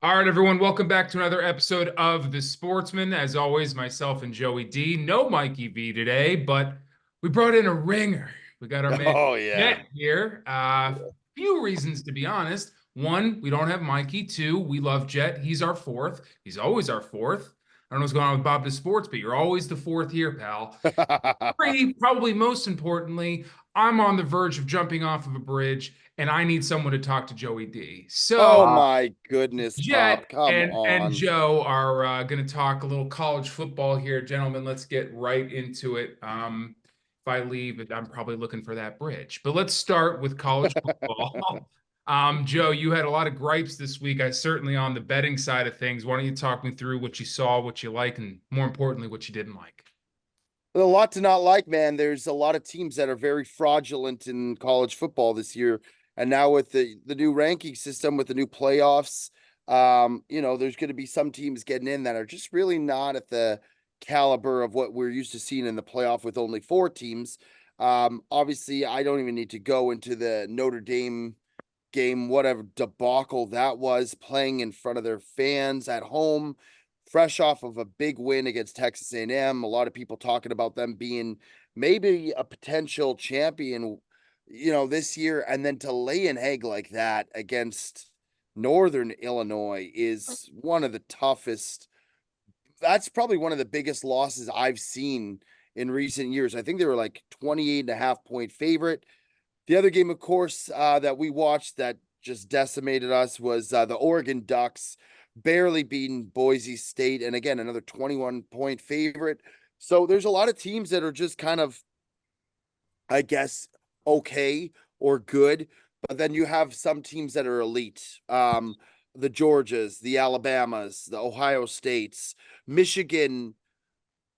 All right, everyone, welcome back to another episode of The Sportsman. As always, myself and Joey D. No Mikey V today, but we brought in a ringer. We got our man Oh yeah. Jet here. Few reasons, to be honest. One, we don't have Mikey. Two, we love Jet. He's our fourth. He's always our fourth. I don't know what's going on with Bob the Sports, but you're always the fourth here, pal. Three, probably most importantly, I'm on the verge of jumping off of a bridge, and I need someone to talk to Joey D. Oh So my goodness, Jet Pop. Come and on. Joe are going to talk a little college football here, gentlemen. Let's get right into it. If I leave, I'm probably looking for that bridge. But let's start with college football. Joe, you had a lot of gripes this week. I certainly on the betting side of things. Why don't you talk me through what you saw, what you like, and more importantly, what you didn't like? A lot to not like, man. There's a lot of teams that are very fraudulent in college football this year. And now with the new ranking system, with the new playoffs, there's going to be some teams getting in that are just really not at the caliber of what we're used to seeing in the playoff with only four teams. Obviously, I don't even need to go into the Notre Dame game, whatever debacle that was, playing in front of their fans at home, fresh off of a big win against Texas A&M. A lot of people talking about them being maybe a potential champion, this year, and then to lay an egg like that against Northern Illinois is one of the toughest. That's probably one of the biggest losses I've seen in recent years. I think they were like 28.5 point favorite. The other game, of course, that we watched that just decimated us was the Oregon Ducks barely beating Boise State. And again, another 21 point favorite. So there's a lot of teams that are just kind of, I guess, okay or good. But then you have some teams that are elite. The Georgias, the Alabamas, the Ohio States, Michigan.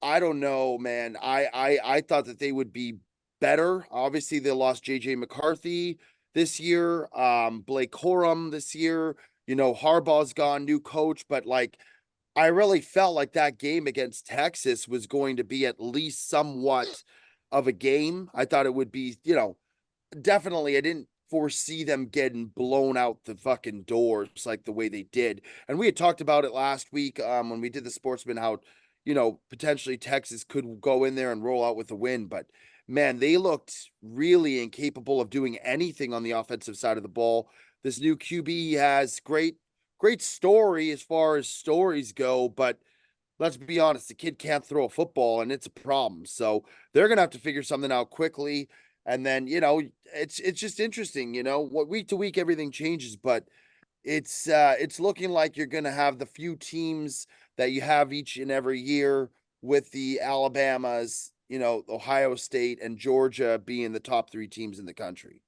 I don't know, man. I thought that they would be better. Obviously, they lost JJ McCarthy this year, Blake Corum this year. Harbaugh's gone, new coach, but like I really felt like that game against Texas was going to be at least somewhat of a game. I thought it would be, definitely I didn't foresee them getting blown out the fucking doors like the way they did. And we had talked about it last week when we did the Sportsman, how potentially Texas could go in there and roll out with a win, but man, they looked really incapable of doing anything on the offensive side of the ball. This new QB has great story as far as stories go, but let's be honest, the kid can't throw a football and it's a problem. So they're going to have to figure something out quickly. And then, it's just interesting, what week to week everything changes, but it's looking like you're going to have the few teams that you have each and every year, with the Alabamas, Ohio State and Georgia being the top three teams in the country.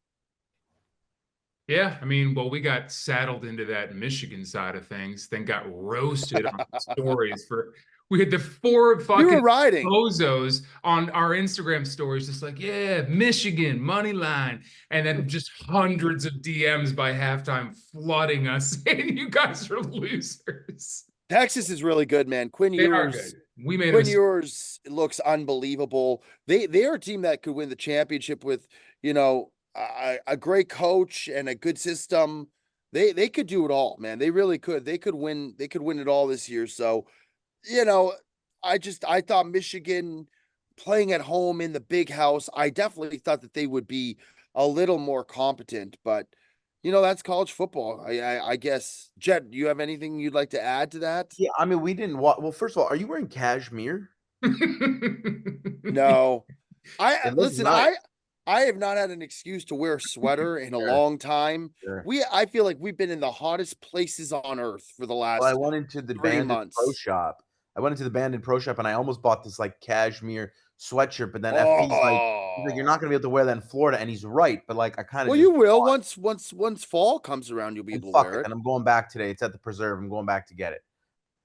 Yeah, I mean, well, we got saddled into that Michigan side of things, then got roasted on stories for we had the four You fucking were riding. bozos on our Instagram stories, just like, yeah, Michigan money line, and then just hundreds of DMs by halftime flooding us, saying you guys are losers. Texas is really good, man. Quinn They are good. Ewers. We made a Quinn mistake. Ewers looks unbelievable. They're a team that could win the championship with, a great coach and a good system. They could do it all, man. They really could. They could win. They could win it all this year. So, you know, I thought Michigan playing at home in the big house, I definitely thought that they would be a little more competent, but that's college football. I guess. Jet, do you have anything you'd like to add to that? Yeah, I mean, we didn't well, first of all, are you wearing cashmere? No. I It looks listen, nice. I have not had an excuse to wear a sweater in a Sure, long time. sure. I feel like we've been in the hottest places on earth for the Well, I last went into the 3 Bandon Pro months. Shop. I went into the Bandon Pro Shop and I almost bought this like cashmere sweatshirt, but then FP's like, he's like, you're Oh. not gonna be able to wear that in Florida, and he's right. But like, I kind of Well, just you will bought once fall comes around, you'll be and able to fuck wear it. it. And I'm going back today. It's at the preserve. I'm going back to get it.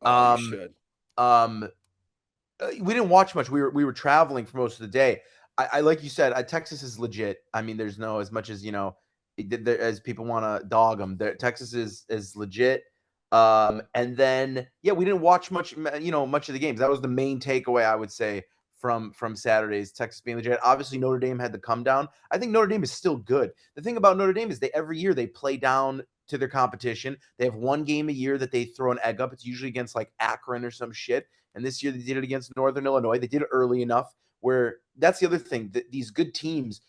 Oh, you Um, should. um, we didn't watch much. We were traveling for most of the day. I like you said, Texas is legit. I mean, there's no as much as as people want to dog them. Texas is legit. And then yeah, we didn't watch much. Much of the games. That was the main takeaway I would say from Saturday's Texas being legit. Obviously, Notre Dame had the come down. I think Notre Dame is still good. The thing about Notre Dame is they every year they play down to their competition. They have one game a year that they throw an egg up. It's usually against like Akron or some shit. And this year they did it against Northern Illinois. They did it early enough where that's the other thing that these good teams,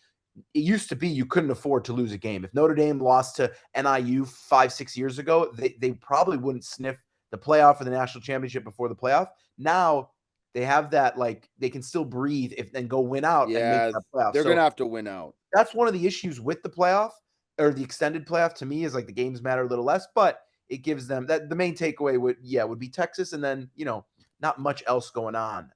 it used to be you couldn't afford to lose a game. If Notre Dame lost to NIU 5-6 years ago, they probably wouldn't sniff the playoff or the national championship before the playoff. Now they have that, like, they can still breathe and go win out and make that playoff. They're going to have to win out. That's one of the issues with the playoff or the extended playoff to me is like the games matter a little less, but it gives them that the main takeaway would be Texas and then, not much else going on.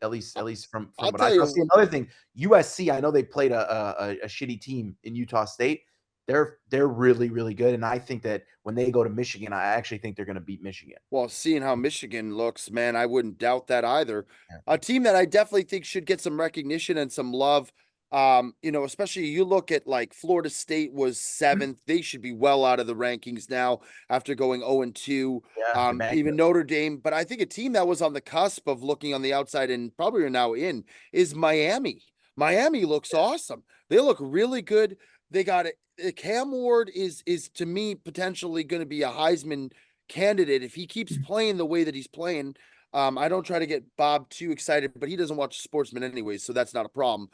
At least from what I see. Another thing, USC, I know they played a shitty team in Utah State. They're really, really good. And I think that when they go to Michigan, I actually think they're going to beat Michigan. Well, seeing how Michigan looks, man, I wouldn't doubt that either. Yeah. A team that I definitely think should get some recognition and some love. Especially you look at like Florida State was 7th. They should be well out of the rankings now after going 0-2. Yeah, even Notre Dame. But I think a team that was on the cusp of looking on the outside and probably are now in is Miami. Miami looks awesome. They look really good. They got it. Cam Ward is to me potentially going to be a Heisman candidate if he keeps playing the way that he's playing. I don't try to get Bob too excited, but he doesn't watch Sportsmen anyway, so that's not a problem.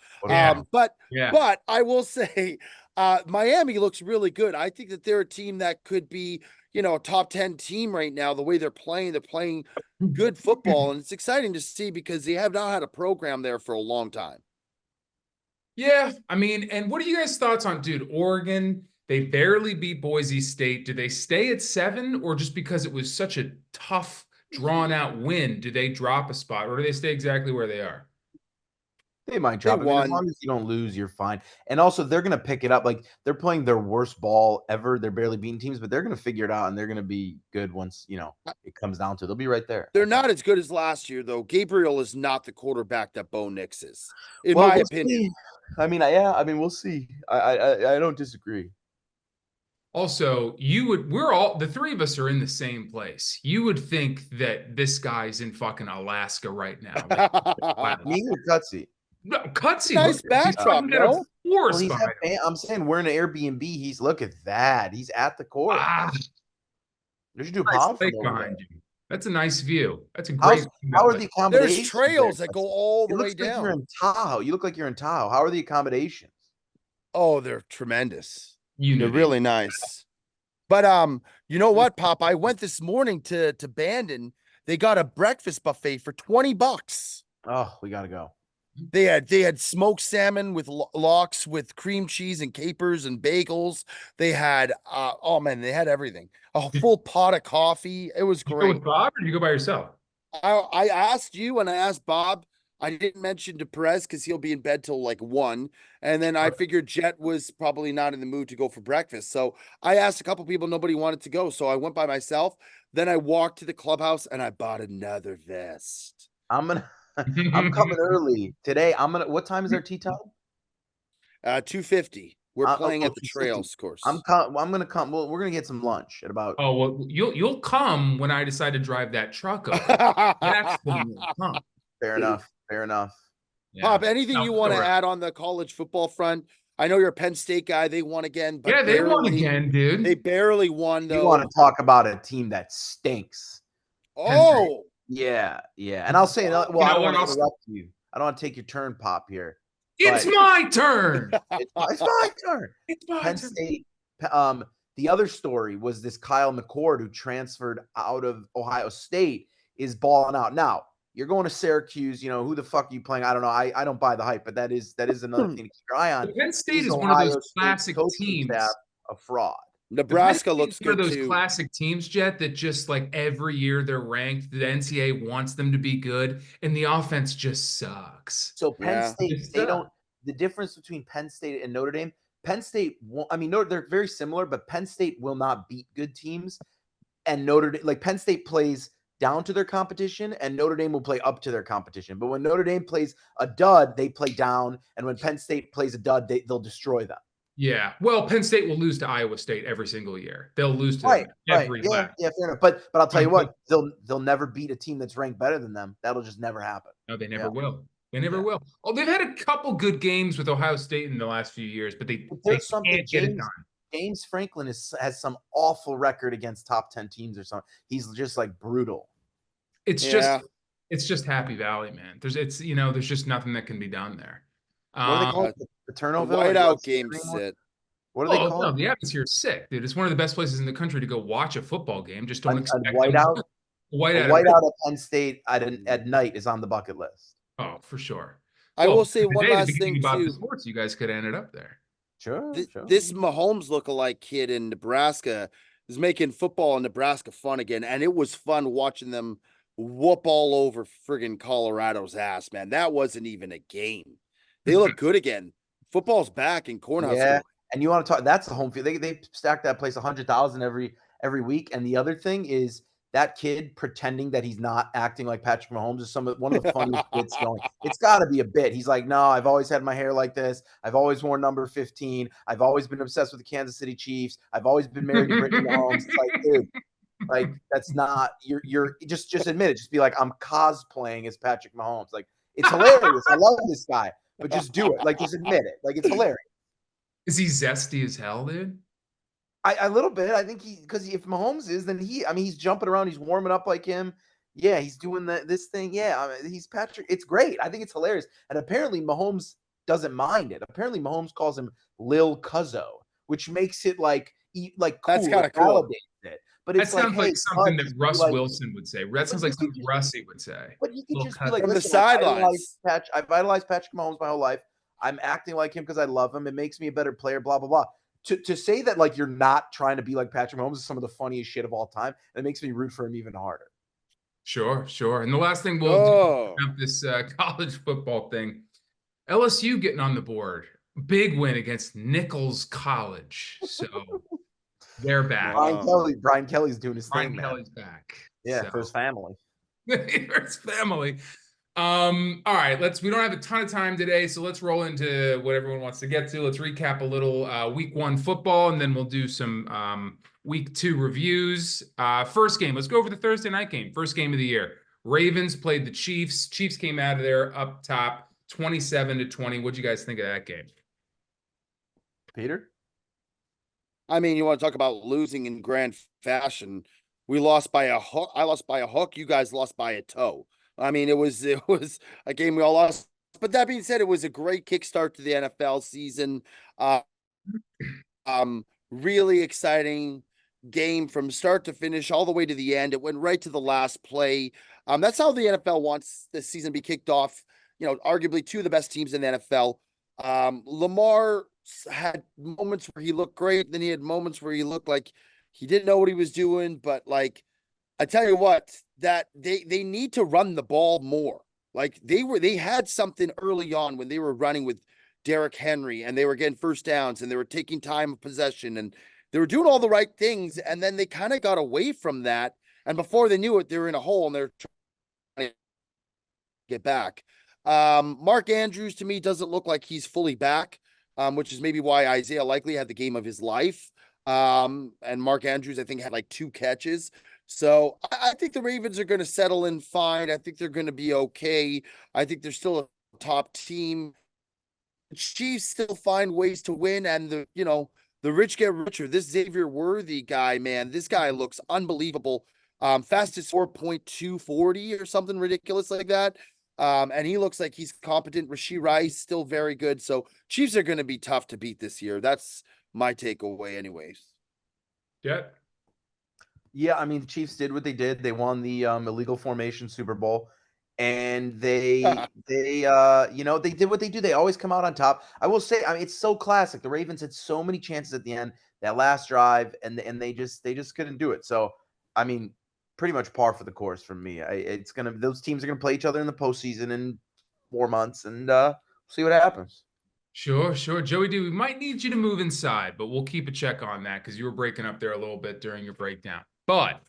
But I will say, Miami looks really good. I think that they're a team that could be, a top 10 team right now. The way they're playing good football, and it's exciting to see because they have not had a program there for a long time. Yeah, I mean, and what are you guys' thoughts on, dude? Oregon, they barely beat Boise State. Do they stay at 7, or just because it was such a tough, drawn-out win, do they drop a spot, or do they stay exactly where they are? They might drop it. As long as you don't lose, you're fine. And also, they're going to pick it up. Like, they're playing their worst ball ever. They're barely beating teams, but they're going to figure it out, and they're going to be good once, it comes down to it. They'll be right there. They're not as good as last year, though. Gabriel is not the quarterback that Bo Nix is, in my opinion. See. I mean, we'll see. I don't disagree. Also, the three of us are in the same place. You would think that this guy's in fucking Alaska right now. Me or Cutsy? No, Cutsy. Nice backdrop, no? I'm saying we're in an Airbnb. Look at that. He's at the court. There's a pond behind you. That's a nice view. That's a great. How are the accommodations? There's trails that go all the way down. You're in Tahoe. You look like you're in Tahoe. How are the accommodations? Oh, they're tremendous. They're really nice. But you know what, Pop? I went this morning to Bandon. They got a breakfast buffet for $20. Oh, we gotta go. They had smoked salmon with lox with cream cheese and capers and bagels. They had they had everything. A full pot of coffee. It was great. You go with Bob, or you go by yourself? I asked you and I asked Bob. I didn't mention to Perez because he'll be in bed till like 1. And then I figured Jet was probably not in the mood to go for breakfast. So I asked a couple people, nobody wanted to go. So I went by myself. Then I walked to the clubhouse and I bought another vest. I'm coming early today. What time is our tea time? 2:50. We're playing at the Trails course. I'm gonna come. Well, we're gonna get some lunch at about. Oh, well, you'll come when I decide to drive that truck over. That's when you'll come. Fair enough. Yeah. Pop, anything you want to add on the college football front? I know you're a Penn State guy. They won again. But they won again, dude. They barely won, though. You want to talk about a team that stinks. Oh. Yeah. And I'll say, I don't want to interrupt you. I don't want to take your turn, Pop, here. It's my turn. It's my turn. Penn State. The other story was this Kyle McCord, who transferred out of Ohio State, is balling out. Now, you're going to Syracuse, who the fuck are you playing? I don't know. I don't buy the hype, but that is another thing to keep your eye on. Penn State is one of those classic teams. A fraud. Nebraska looks good, one of those classic teams, Jet, that just like every year they're ranked. The NCAA wants them to be good, and the offense just sucks. So Penn State, the difference between Penn State and Notre Dame, Penn State, they're very similar, but Penn State will not beat good teams. And Penn State plays down to their competition, and Notre Dame will play up to their competition. But when Notre Dame plays a dud, they play down. And when Penn State plays a dud, they'll destroy them. Yeah. Well, Penn State will lose to Iowa State every single year. They'll lose to them every lap. Yeah, fair enough. But I'll tell you what, they'll never beat a team that's ranked better than them. That'll just never happen. No, they never will. They never will. Oh, they've had a couple good games with Ohio State in the last few years, but they can't get it done. James Franklin has some awful record against top 10 teams or something. He's just like brutal. It's Yeah. just Happy Valley, man. There's just nothing that can be done there. What do they call Uh, it? The the Turnoville? Or you whiteout don't see it game anymore? sit. What do they Oh call no, it? the atmosphere is sick, dude. It's one of the best places in the country to go watch a football game. Just don't A expect them whiteout? to A whiteout. whiteout at Penn State at night is on the bucket list. Oh, for sure. I Well, will say one today, the last beginning thing about the too. sports, you guys could have ended up there. Sure, sure. This Mahomes lookalike kid in Nebraska is making football in Nebraska fun again, and it was fun watching them whoop all over friggin' Colorado's ass, man. That wasn't even a game. They look good again. Football's back in Cornhusker. Yeah, and you want to talk? That's the home field. They stack that place 100,000 every week. And the other thing is that kid pretending that he's not acting like Patrick Mahomes is one of the funniest bits going. It's got to be a bit. He's like, no, I've always had my hair like this. I've always worn number 15. I've always been obsessed with the Kansas City Chiefs. I've always been married to Brittany Mahomes. It's like, dude, like that's not you're just admit it. Just be like, I'm cosplaying as Patrick Mahomes. Like it's hilarious. I love this guy, but just do it. Like just admit it. Like it's hilarious. Is he zesty as hell, dude? A little bit. I think because if Mahomes is, then he's jumping around, he's warming up like him. Yeah, he's doing this thing. Yeah, I mean, he's Patrick. It's great. I think it's hilarious. And apparently Mahomes doesn't mind it. Apparently Mahomes calls him Lil Cuzzo, which makes it like cool. That's kind of cool. cool. It. But That it's like, sounds hey, like something that just Russ like, Wilson would say. That sounds like something Russie would say. But you could Little just be like, From the listen, sidelines. I've idolized Patrick Mahomes my whole life. I'm acting like him because I love him. It makes me a better player, blah, blah, blah. To say that like you're not trying to be like Patrick Mahomes is some of the funniest shit of all time. And it makes me root for him even harder. Sure. And the last thing we'll do about this college football thing, LSU getting on the board. Big win against Nichols College. So they're back. Brian Kelly's doing his thing, man. Brian Kelly's back. Yeah, for his family. For his family. All right, we don't have a ton of time today, so let's roll into what everyone wants to get to. Let's recap a little week 1 football, and then we'll do some week 2 reviews. First game, let's go over the Thursday night game. First game of the year. Ravens played the Chiefs. Chiefs came out of there up top 27-20. What'd you guys think of that game? Peter? I mean, you want to talk about losing in grand fashion. We lost by a hook. I lost by a hook. You guys lost by a toe. I mean, it was a game we all lost. But that being said, it was a great kickstart to the NFL season. Really exciting game from start to finish, all the way to the end. It went right to the last play. That's how the NFL wants the season to be kicked off. You know, arguably two of the best teams in the NFL. Lamar had moments where he looked great, then he had moments where he looked like he didn't know what he was doing. But like, I tell you what, that they need to run the ball more. Like they had something early on when they were running with Derrick Henry and they were getting first downs and they were taking time of possession and they were doing all the right things. And then they kind of got away from that. And before they knew it, they were in a hole and they're trying to get back. Mark Andrews to me doesn't look like he's fully back, which is maybe why Isaiah Likely had the game of his life. And Mark Andrews, I think, had like 2 catches. So I think the Ravens are going to settle in fine. I think they're going to be okay. I think they're still a top team. The Chiefs still find ways to win, and the rich get richer. This Xavier Worthy guy, man, this guy looks unbelievable. Fastest 4.240 or something ridiculous like that. And he looks like he's competent. Rashee Rice still very good. So Chiefs are going to be tough to beat this year. That's my takeaway, anyways. Yeah, I mean, the Chiefs did what they did. They won the illegal formation Super Bowl, and they did what they do. They always come out on top. I will say, I mean, it's so classic. The Ravens had so many chances at the end, that last drive, and they just couldn't do it. So, I mean, pretty much par for the course for me. Those teams are gonna play each other in the postseason in 4 months, and see what happens. Sure. Joey D, we might need you to move inside, but we'll keep a check on that because you were breaking up there a little bit during your breakdown. But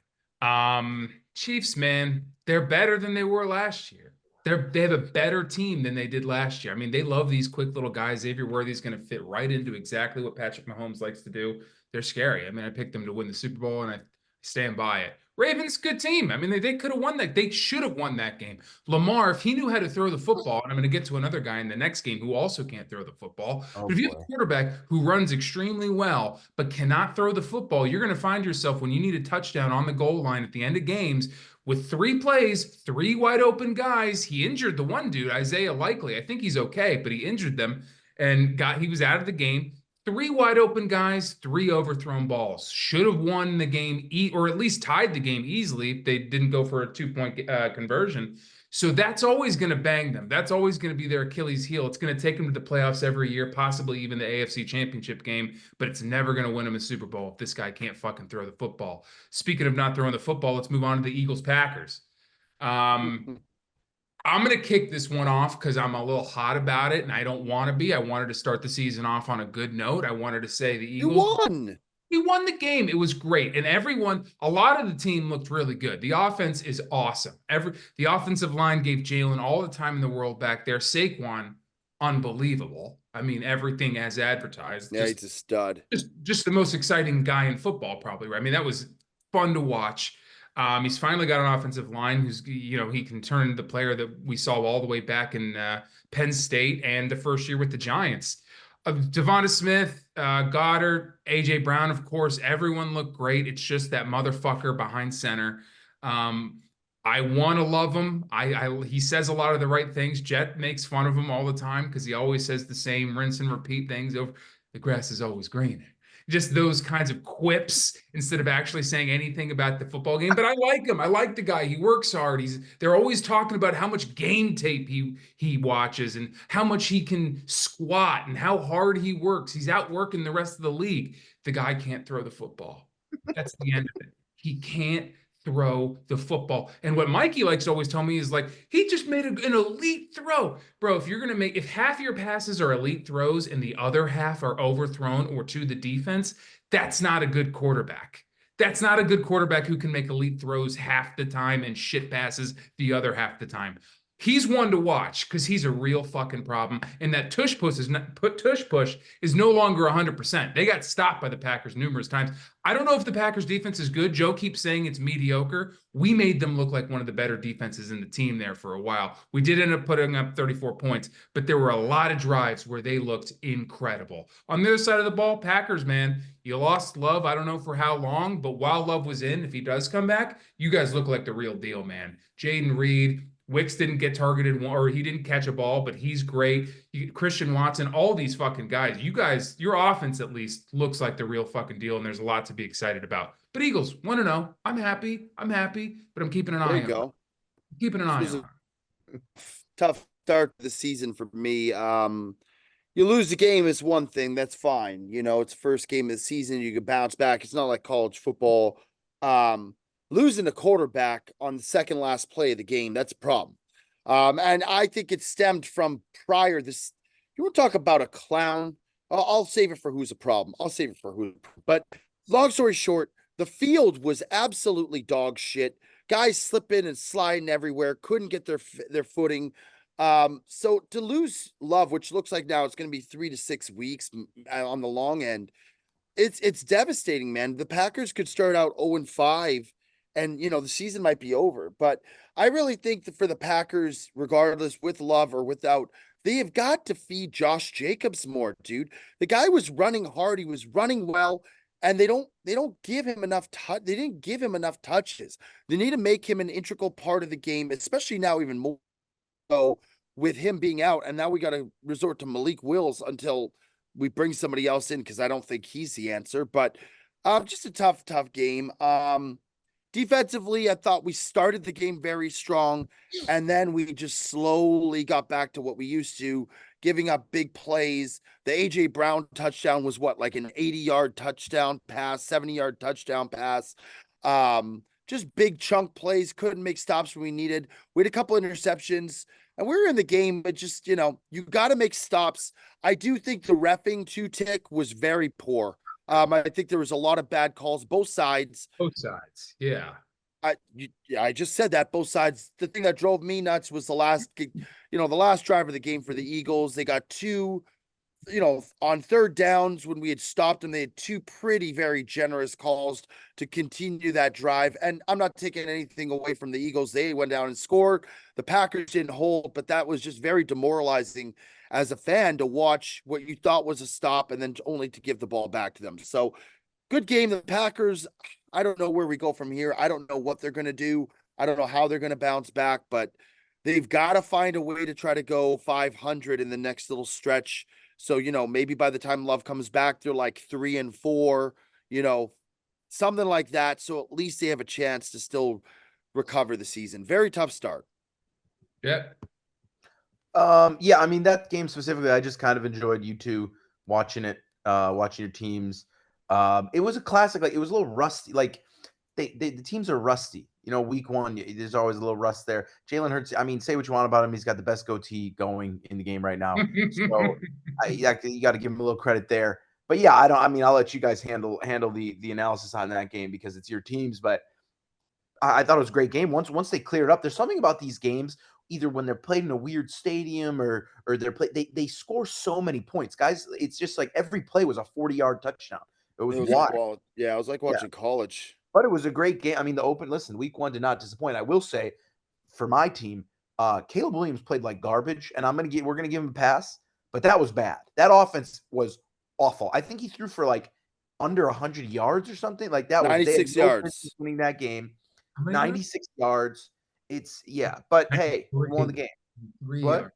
Chiefs, man, they're better than they were last year. They have a better team than they did last year. I mean, they love these quick little guys. Xavier Worthy's going to fit right into exactly what Patrick Mahomes likes to do. They're scary. I mean, I picked them to win the Super Bowl, and I stand by it. Ravens, good team. I mean, they could have won that. They should have won that game. Lamar, if he knew how to throw the football, and I'm going to get to another guy in the next game who also can't throw the football. Oh But if you have boy. a quarterback who runs extremely well but cannot throw the football, you're going to find yourself when you need a touchdown on the goal line at the end of games with 3 plays, 3 wide open guys. He injured the one dude, Isaiah Likely. I think he's okay, but he injured them and he was out of the game. 3 wide open guys, 3 overthrown balls. Should have won the game, or at least tied the game easily if they didn't go for a 2-point conversion. So that's always going to bang them. That's always going to be their Achilles heel. It's going to take them to the playoffs every year, possibly even the AFC Championship game, but it's never going to win them a Super Bowl if this guy can't fucking throw the football. Speaking of not throwing the football, let's move on to the Eagles-Packers. I'm going to kick this one off because I'm a little hot about it, and I don't want to be. I wanted to start the season off on a good note. I wanted to say the You Eagles. won. We won the game. It was great. And a lot of the team looked really good. The offense is awesome. The offensive line gave Jalen all the time in the world back there. Saquon, unbelievable. I mean, everything as advertised. Yeah, he's a stud. Just the most exciting guy in football, probably, right? I mean, that was fun to watch. He's finally got an offensive line who's, he can turn the player that we saw all the way back in Penn State and the first year with the Giants. Devonta Smith, Goddard, A.J. Brown, of course, everyone looked great. It's just that motherfucker behind center. I want to love him. He says a lot of the right things. Jet makes fun of him all the time because he always says the same rinse and repeat things over. The grass is always greener. Just those kinds of quips instead of actually saying anything about the football game. But I like him. I like the guy. He works hard. They're always talking about how much game tape he watches and how much he can squat and how hard he works. He's outworking the rest of the league. The guy can't throw the football. That's the end of it. He can't throw the football. And what Mikey likes to always tell me is like, he just made an elite throw. Bro, if half your passes are elite throws and the other half are overthrown or to the defense, that's not a good quarterback. That's not a good quarterback who can make elite throws half the time and shit passes the other half the time. He's one to watch because he's a real fucking problem. And that tush push is no longer 100%. They got stopped by the Packers numerous times. I don't know if the Packers defense is good. Joe keeps saying it's mediocre. We made them look like one of the better defenses in the team there for a while. We did end up putting up 34 points, but there were a lot of drives where they looked incredible. On the other side of the ball, Packers, man, you lost Love. I don't know for how long, but while Love was in, if he does come back, you guys look like the real deal, man. Jaden Reed, Wicks didn't get targeted or he didn't catch a ball, but he's great. Christian Watson, all these fucking guys. You guys, your offense at least looks like the real fucking deal, and there's a lot to be excited about. But Eagles, 1-0. I'm happy, but I'm keeping an eye on it. Keeping an eye on it. Tough start to the season for me. You lose the game is one thing. That's fine. It's the first game of the season. You can bounce back. It's not like college football. Losing a quarterback on the second last play of the game, that's a problem. And I think it stemmed from prior this. You want to talk about a clown? I'll save it for who's a problem. But long story short, the field was absolutely dog shit. Guys slipping and sliding everywhere, couldn't get their footing. So to lose Love, which looks like now it's going to be 3 to 6 weeks on the long end, it's devastating, man. The Packers could start out 0-5. And, the season might be over. But I really think that for the Packers, regardless, with Love or without, they have got to feed Josh Jacobs more, dude. The guy was running hard. He was running well. And they don't give him enough they didn't give him enough touches. They need to make him an integral part of the game, especially now even more so with him being out. And now we got to resort to Malik Willis until we bring somebody else in because I don't think he's the answer. But just a tough game. Defensively, I thought we started the game very strong, and then we just slowly got back to what we used to, giving up big plays. The A.J. Brown touchdown was like an 80-yard touchdown pass, 70-yard touchdown pass. Just big chunk plays, couldn't make stops when we needed. We had a couple interceptions, and we were in the game, but just, you got to make stops. I do think the reffing two-tick was very poor. I think there was a lot of bad calls, both sides. Yeah. I just said that, both sides. The thing that drove me nuts was the last drive of the game for the Eagles. They got two on third downs when we had stopped them, they had two very generous calls to continue that drive. And I'm not taking anything away from the Eagles. They went down and scored. The Packers didn't hold, but that was just very demoralizing as a fan to watch what you thought was a stop and then only to give the ball back to them. So good game. The Packers, I don't know where we go from here. I don't know what they're going to do. I don't know how they're going to bounce back, but they've got to find a way to try to go 500 in the next little stretch. So, maybe by the time Love comes back, they're like 3-4, something like that. So at least they have a chance to still recover the season. Very tough start. Yeah. Yeah, I mean, that game specifically, I just kind of enjoyed you two watching it, watching your teams. It was a classic. Like, it was a little rusty. Like, the teams are rusty. Week one, there's always a little rust there. Jalen Hurts, I mean, say what you want about him. He's got the best goatee going in the game right now. So you got to give him a little credit there. But yeah, I'll let you guys handle the analysis on that game because it's your teams. But I thought it was a great game. Once they cleared up, there's something about these games, either when they're played in a weird stadium or they score so many points. Guys, it's just like every play was a 40-yard touchdown. It was wild. Like, it was like watching college. But it was a great game. I mean, week one did not disappoint. I will say, for my team, Caleb Williams played like garbage, and we're gonna give him a pass, but that was bad. That offense was awful. I think he threw for like under 100 yards or something. Like that was 96 yards winning that game. 96 yards. But hey, we won the game. 3 yards.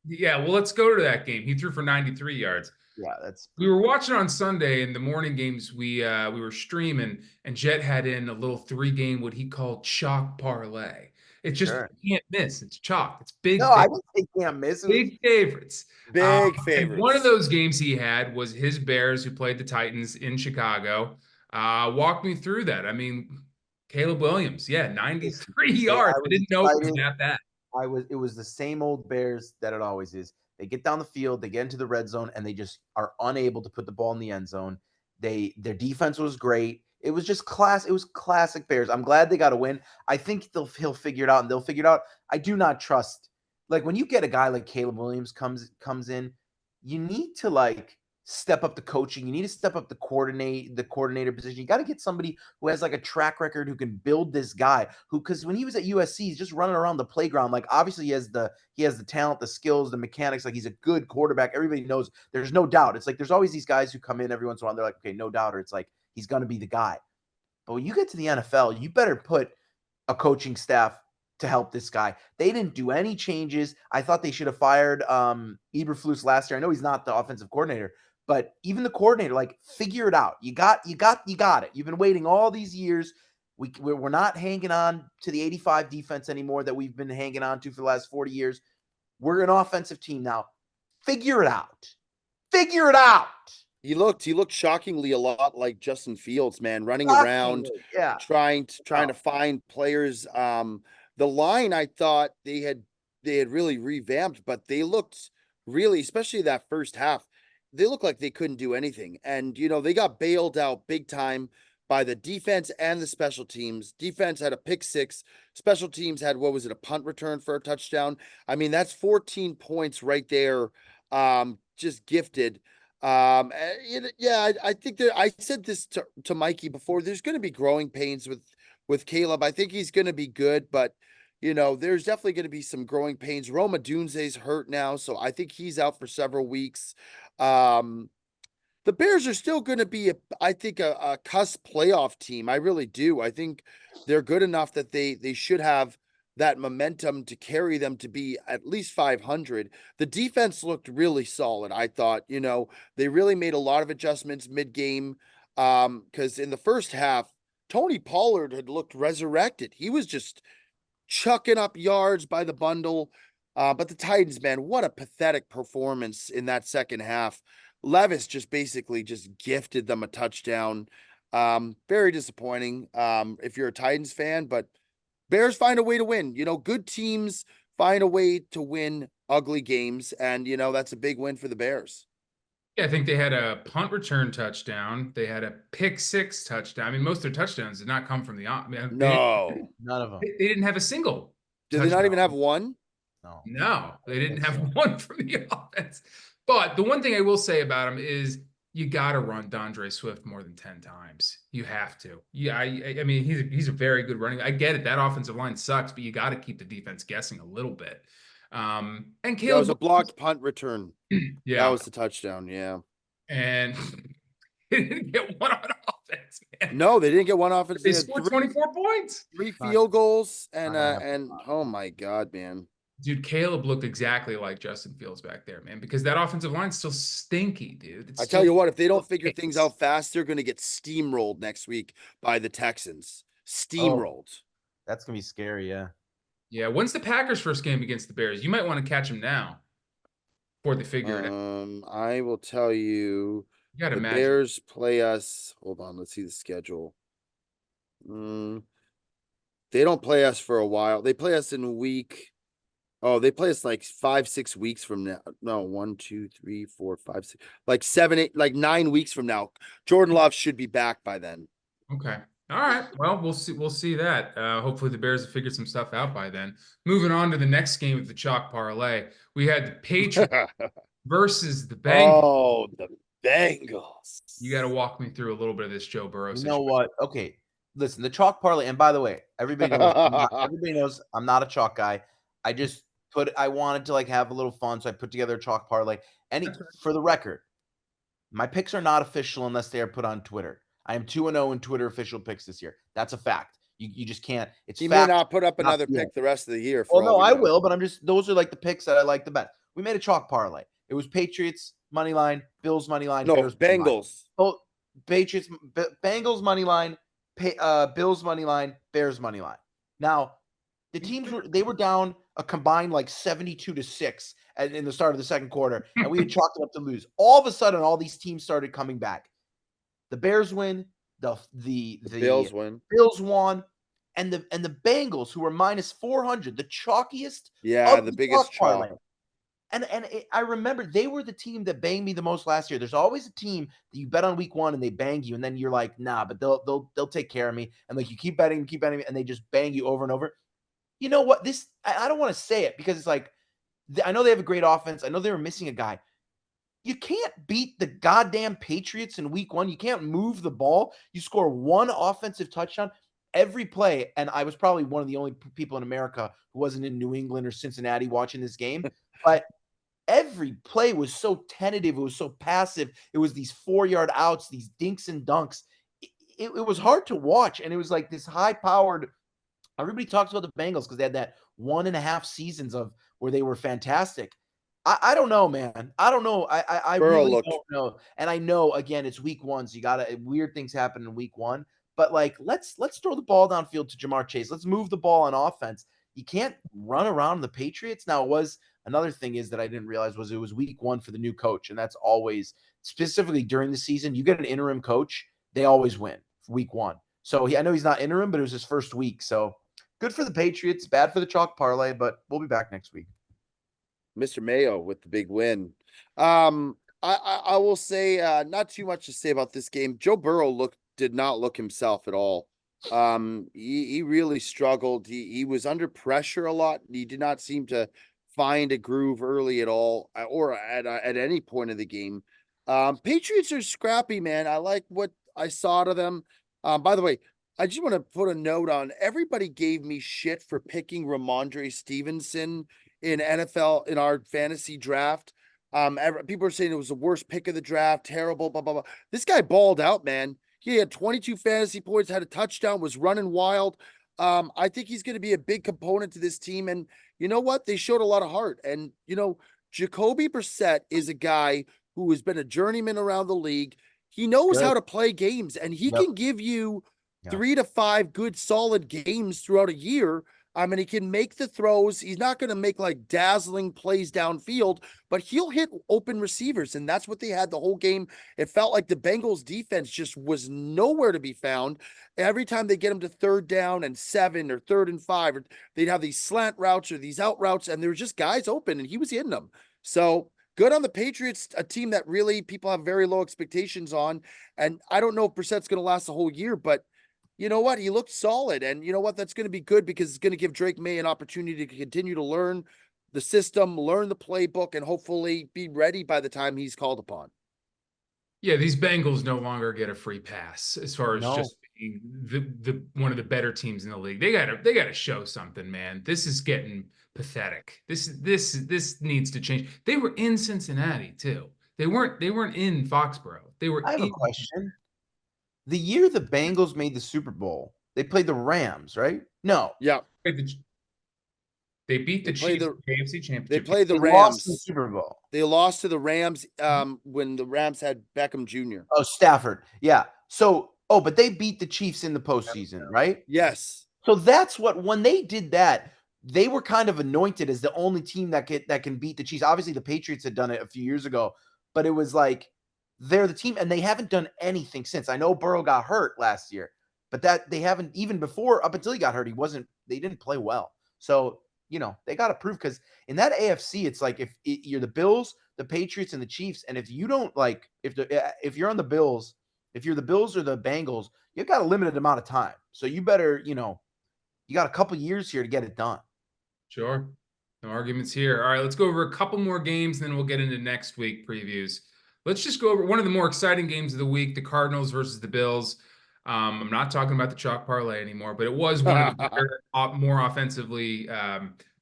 Yeah, well, let's go to that game. He threw for 93 yards. Yeah, we were watching on Sunday in the morning games. We were streaming, and Jet had in a little 3-game what he called chalk parlay. It's just can't miss. It's chalk. It's big. No, favorites. I didn't say can't miss. Big favorites. Big favorites. And one of those games he had was his Bears, who played the Titans in Chicago. Walk me through that. I mean, Caleb Williams, 93 yards. I didn't know it was that. It was the same old Bears that it always is. They get down the field, they get into the red zone, and they just are unable to put the ball in the end zone. Their defense was great. It was just It was classic Bears. I'm glad they got a win. I think he'll figure it out, and they'll figure it out. I do not trust. Like, when you get a guy like Caleb Williams comes in, you need to step up the coaching. You need to step up the coordinator position. You got to get somebody who has like a track record, who can build this guy, because when he was at USC, he's just running around the playground. Like, obviously he has the talent, the skills, the mechanics. Like, he's a good quarterback. Everybody knows, there's no doubt. It's like, there's always these guys who come in every once in a while. They're like, okay, no doubt. Or it's like, he's going to be the guy. But when you get to the NFL, you better put a coaching staff to help this guy. They didn't do any changes. I thought they should have fired Eberflus last year. I know he's not the offensive coordinator, but even the coordinator, figure it out. You got it. You've been waiting all these years. We're not hanging on to the 85 defense anymore that we've been hanging on to for the last 40 years. We're an offensive team now. Figure it out. Figure it out. He looked shockingly a lot like Justin Fields, man, running around, trying to find players. The line, I thought they had really revamped, but they looked really, especially that first half, they looked like they couldn't do anything. And, they got bailed out big time by the defense and the special teams. Defense had a pick six. Special teams had, a punt return for a touchdown. I mean, that's 14 points right there. Just gifted. I think I said this to Mikey before, there's going to be growing pains with Caleb. I think he's going to be good, but there's definitely going to be some growing pains. Roma Dunze's hurt now, so I think he's out for several weeks. The Bears are still going to be, a cusp playoff team. I really do. I think they're good enough that they should have that momentum to carry them to be at least 500. The defense looked really solid. I thought, they really made a lot of adjustments mid-game. Because in the first half, Tony Pollard had looked resurrected. He was just chucking up yards by the bundle. But the Titans, man, what a pathetic performance in that second half. Levis just basically just gifted them a touchdown. Very disappointing if you're a Titans fan, but Bears find a way to win. Good teams find a way to win ugly games, and, that's a big win for the Bears. Yeah, I think they had a punt return touchdown. They had a pick six touchdown. I mean, most of their touchdowns did not come from the No, none of them. They didn't have a single. Did they not even have one? No, they didn't have one from the offense. But the one thing I will say about him is you got to run DeAndre Swift more than 10 times. You have to. Yeah, I mean, he's a very good running. I get it. That offensive line sucks, but you got to keep the defense guessing a little bit. And That Caleb, was a blocked punt return. That yeah, was the touchdown. Yeah. and he didn't get one on offense, man. No, they didn't get one offense. They They had scored 24 points. three field goals Not gonna happen. and oh my God, man. Dude, Caleb looked exactly like Justin Fields back there, man, because that offensive line's still stinky, dude. It's I tell still you what, if they don't still figure things stinks. out fast, they're going to get steamrolled next week by the Texans. Oh. Steamrolled. That's gonna be scary. Yeah. Yeah, when's the Packers' first game against the Bears? You might want to catch them now before they figure it out. I will tell you, You got to the imagine. Bears play us. Hold on, let's see the schedule. They don't play us for a while. They play us in a week. Oh, they play us like 5-6 weeks from now. No, 1, 2, 3, 4, 5, 6, like 7, 8, like 9 weeks from now. Jordan Love should be back by then. Okay. All right. Well, we'll see. We'll see that. Hopefully the Bears have figured some stuff out by then. Moving on to the next game of the chalk parlay. We had the Patriots versus the Bengals. Oh, the Bengals. You got to walk me through a little bit of this Joe Burrow You situation. know what? Okay, listen, the chalk parlay. And by the way, everybody knows I'm not a chalk guy. I just I wanted to like have a little fun, so I put together a chalk parlay. For the record, my picks are not official unless they are put on Twitter. I am 2-0 in Twitter official picks this year. That's a fact. You just can't. It's He fact, may not put up not another feeling. pick the rest of the year. Well, no, I know. will, but those are like the picks that I like the best. We made a chalk parlay. It was Patriots money line, Bills money line, No, Bears money line. Bengals. Oh, Patriots, Bengals money line, Bills money line, Bears money line. Now, the teams were down a combined like 72-6 in the start of the second quarter, and we had chalked it up to lose. All of a sudden, all these teams started coming back. The Bears win, the Bills win. Bills won, and the Bengals, who were minus 400, the chalkiest, Yeah, the biggest chalk. parlay. And I remember they were the team that banged me the most last year. There's always a team that you bet on week 1 and they bang you, and then you're like, nah, but they'll take care of me. And like you keep betting, and they just bang you over and over. You know what? I don't want to say it because it's like I know they have a great offense. I know they were missing a guy. You can't beat the goddamn Patriots in week 1. You can't move the ball. You score one offensive touchdown every play. And I was probably one of the only people in America who wasn't in New England or Cincinnati watching this game. But every play was so tentative. It was so passive. It was these 4-yard outs, these dinks and dunks. It was hard to watch. And it was like this high-powered. Everybody talks about the Bengals because they had that 1.5 seasons of where they were fantastic. I don't know, man. I don't know. I really don't know. And I know, again, it's week 1, so you got to weird things happen in week 1. But like, let's throw the ball downfield to Jamar Chase. Let's move the ball on offense. You can't run around the Patriots. Now, another thing is that I didn't realize was it was week 1 for the new coach, and that's always specifically during the season. You get an interim coach, they always win week 1. So I know he's not interim, but it was his first week. So good for the Patriots, bad for the chalk parlay, but we'll be back next week. Mr. Mayo with the big win. I will say not too much to say about this game. Joe Burrow did not look himself at all. He really struggled. He was under pressure a lot. He did not seem to find a groove early at all, or at any point of the game. Patriots are scrappy, man. I like what I saw to them. By the way, I just want to put a note on everybody gave me shit for picking Ramondre Stevenson in NFL in our fantasy draft. People are saying it was the worst pick of the draft, terrible, blah, blah, blah. This guy balled out, man. He had 22 fantasy points, had a touchdown, was running wild. I think he's going to be a big component to this team. And you know what? They showed a lot of heart. And, Jacoby Brissett is a guy who has been a journeyman around the league. He knows how to play games, and he can give you 3 to 5 good, solid games throughout a year. And he can make the throws. He's not going to make like dazzling plays downfield, but he'll hit open receivers. And that's what they had the whole game. It felt like the Bengals defense just was nowhere to be found. Every time they get him to 3rd down and 7 or 3rd and 5, or they'd have these slant routes or these out routes, and there were just guys open, and he was hitting them. So good on the Patriots, a team that really people have very low expectations on. And I don't know if Brissett's going to last the whole year, but you know what? He looked solid. And you know what? That's going to be good because it's going to give Drake May an opportunity to continue to learn. the system, learn the playbook, and hopefully be ready by the time he's called upon. Yeah, these Bengals no longer get a free pass as far as No. just being the one of the better teams in the league. They gotta show something, man. This is getting pathetic. This needs to change. They were in Cincinnati too. They weren't in Foxborough. They were I have a in question. The year the Bengals made the Super Bowl, they played the Rams, right? No, Yeah, they beat the they play Chiefs the in the AFC they Championship game. play the they lost in the Rams. Super Bowl. They lost to the Rams when the Rams had Beckham Jr. Oh, Stafford. Yeah. So, but they beat the Chiefs in the postseason, right? Yes. So that's what when they did that, they were kind of anointed as the only team that can beat the Chiefs. Obviously, the Patriots had done it a few years ago, but it was like they're the team, and they haven't done anything since. I know Burrow got hurt last year, but that they haven't even before up until he got hurt. They didn't play well. So they got to prove because in that AFC, it's like if you're the Bills, the Patriots, and the Chiefs, and if you don't if you're on the Bills, if you're the Bills or the Bengals, you've got a limited amount of time. So you better you got a couple years here to get it done. Sure. No arguments here. All right, let's go over a couple more games, and then we'll get into next week previews. Let's just go over one of the more exciting games of the week, the Cardinals versus the Bills. I'm not talking about the chalk parlay anymore, but it was one of the better, more offensively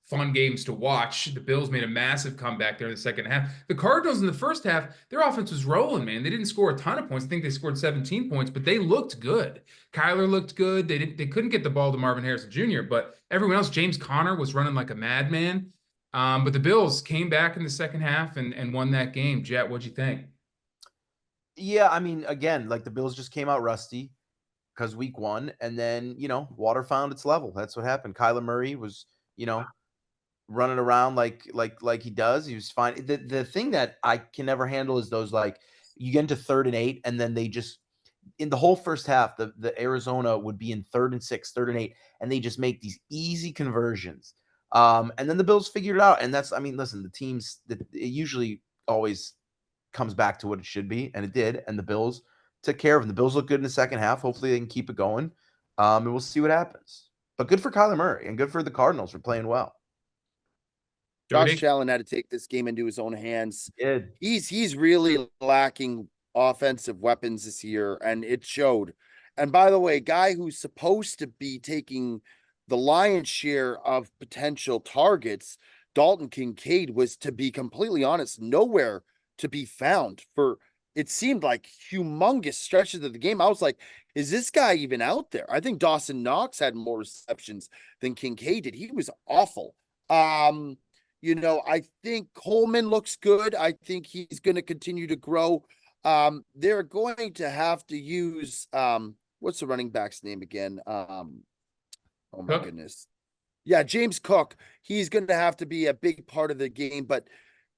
fun games to watch. The Bills made a massive comeback there in the second half. The Cardinals in the first half, their offense was rolling, man. They didn't score a ton of points. I think they scored 17 points, but they looked good. Kyler looked good. They couldn't get the ball to Marvin Harrison Jr., but everyone else, James Conner was running like a madman. But the Bills came back in the second half and won that game. Jet, what'd you think? Yeah, I mean, again, like the Bills just came out rusty because week 1, and then water found its level. That's what happened. Kyler Murray was running around like he does. He was fine. The thing that I can never handle is those like you get into 3rd and 8, and then they just in the whole first half, the Arizona would be in 3rd and 6, 3rd and 8, and they just make these easy conversions. And then the Bills figured it out. And that's, I mean, listen, the teams that it usually always comes back to what it should be, and it did. And the Bills took care of them. The Bills look good in the second half. Hopefully they can keep it going. And we'll see what happens. But good for Kyler Murray and good for the Cardinals for playing well. Josh Allen had to take this game into his own hands. He did. He's really lacking offensive weapons this year, and it showed. And by the way, guy who's supposed to be taking the lion's share of potential targets, Dalton Kincaid, was, to be completely honest, nowhere to be found for it seemed like humongous stretches of the game. I was like, is this guy even out there? I think Dawson Knox had more receptions than Kincaid did. He was awful. I think Coleman looks good. I think he's going to continue to grow. They're going to have to use what's the running back's name again? Oh my Cook? goodness. Yeah, James Cook. He's going to have to be a big part of the game. But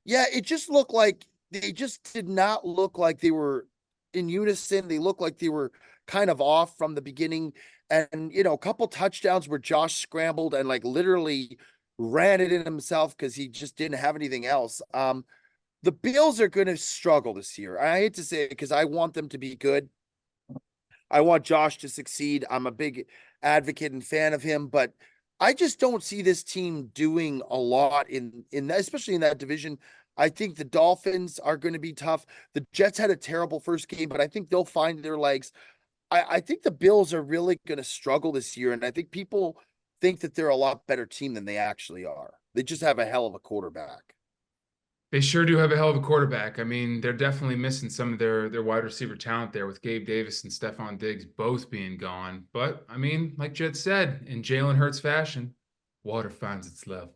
yeah, it just looked like they just did not look like they were in unison. They looked like they were kind of off from the beginning. And, a couple touchdowns where Josh scrambled and like literally ran it in himself because he just didn't have anything else. The Bills are going to struggle this year. I hate to say it because I want them to be good. I want Josh to succeed. I'm a big advocate and fan of him, but I just don't see this team doing a lot in that, especially in that division. I think the Dolphins are going to be tough. The Jets had a terrible first game, but I think they'll find their legs. I think the Bills are really going to struggle this year, and I think people think that they're a lot better team than they actually are. They just have a hell of a quarterback. They sure do have a hell of a quarterback. I mean, they're definitely missing some of their wide receiver talent there with Gabe Davis and Stephon Diggs both being gone. But, I mean, like Jed said, in Jalen Hurts fashion, water finds its level.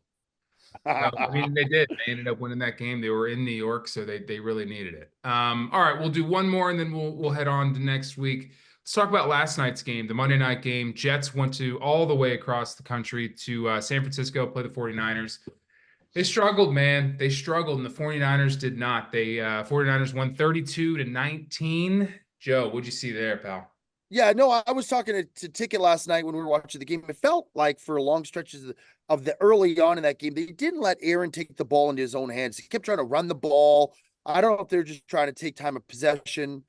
I mean, they did. They ended up winning that game. They were in New York, so they really needed it. All right, we'll do one more, and then we'll head on to next week. Let's talk about last night's game, the Monday night game. Jets went all the way across the country to San Francisco, play the 49ers. They struggled, man. They struggled, and the 49ers did not. 49ers won 32-19. Joe, what'd you see there, pal? Yeah, no, I was talking to Ticket last night when we were watching the game. It felt like for long stretches of the early on in that game, they didn't let Aaron take the ball into his own hands. He kept trying to run the ball. I don't know if they're just trying to take time of possession.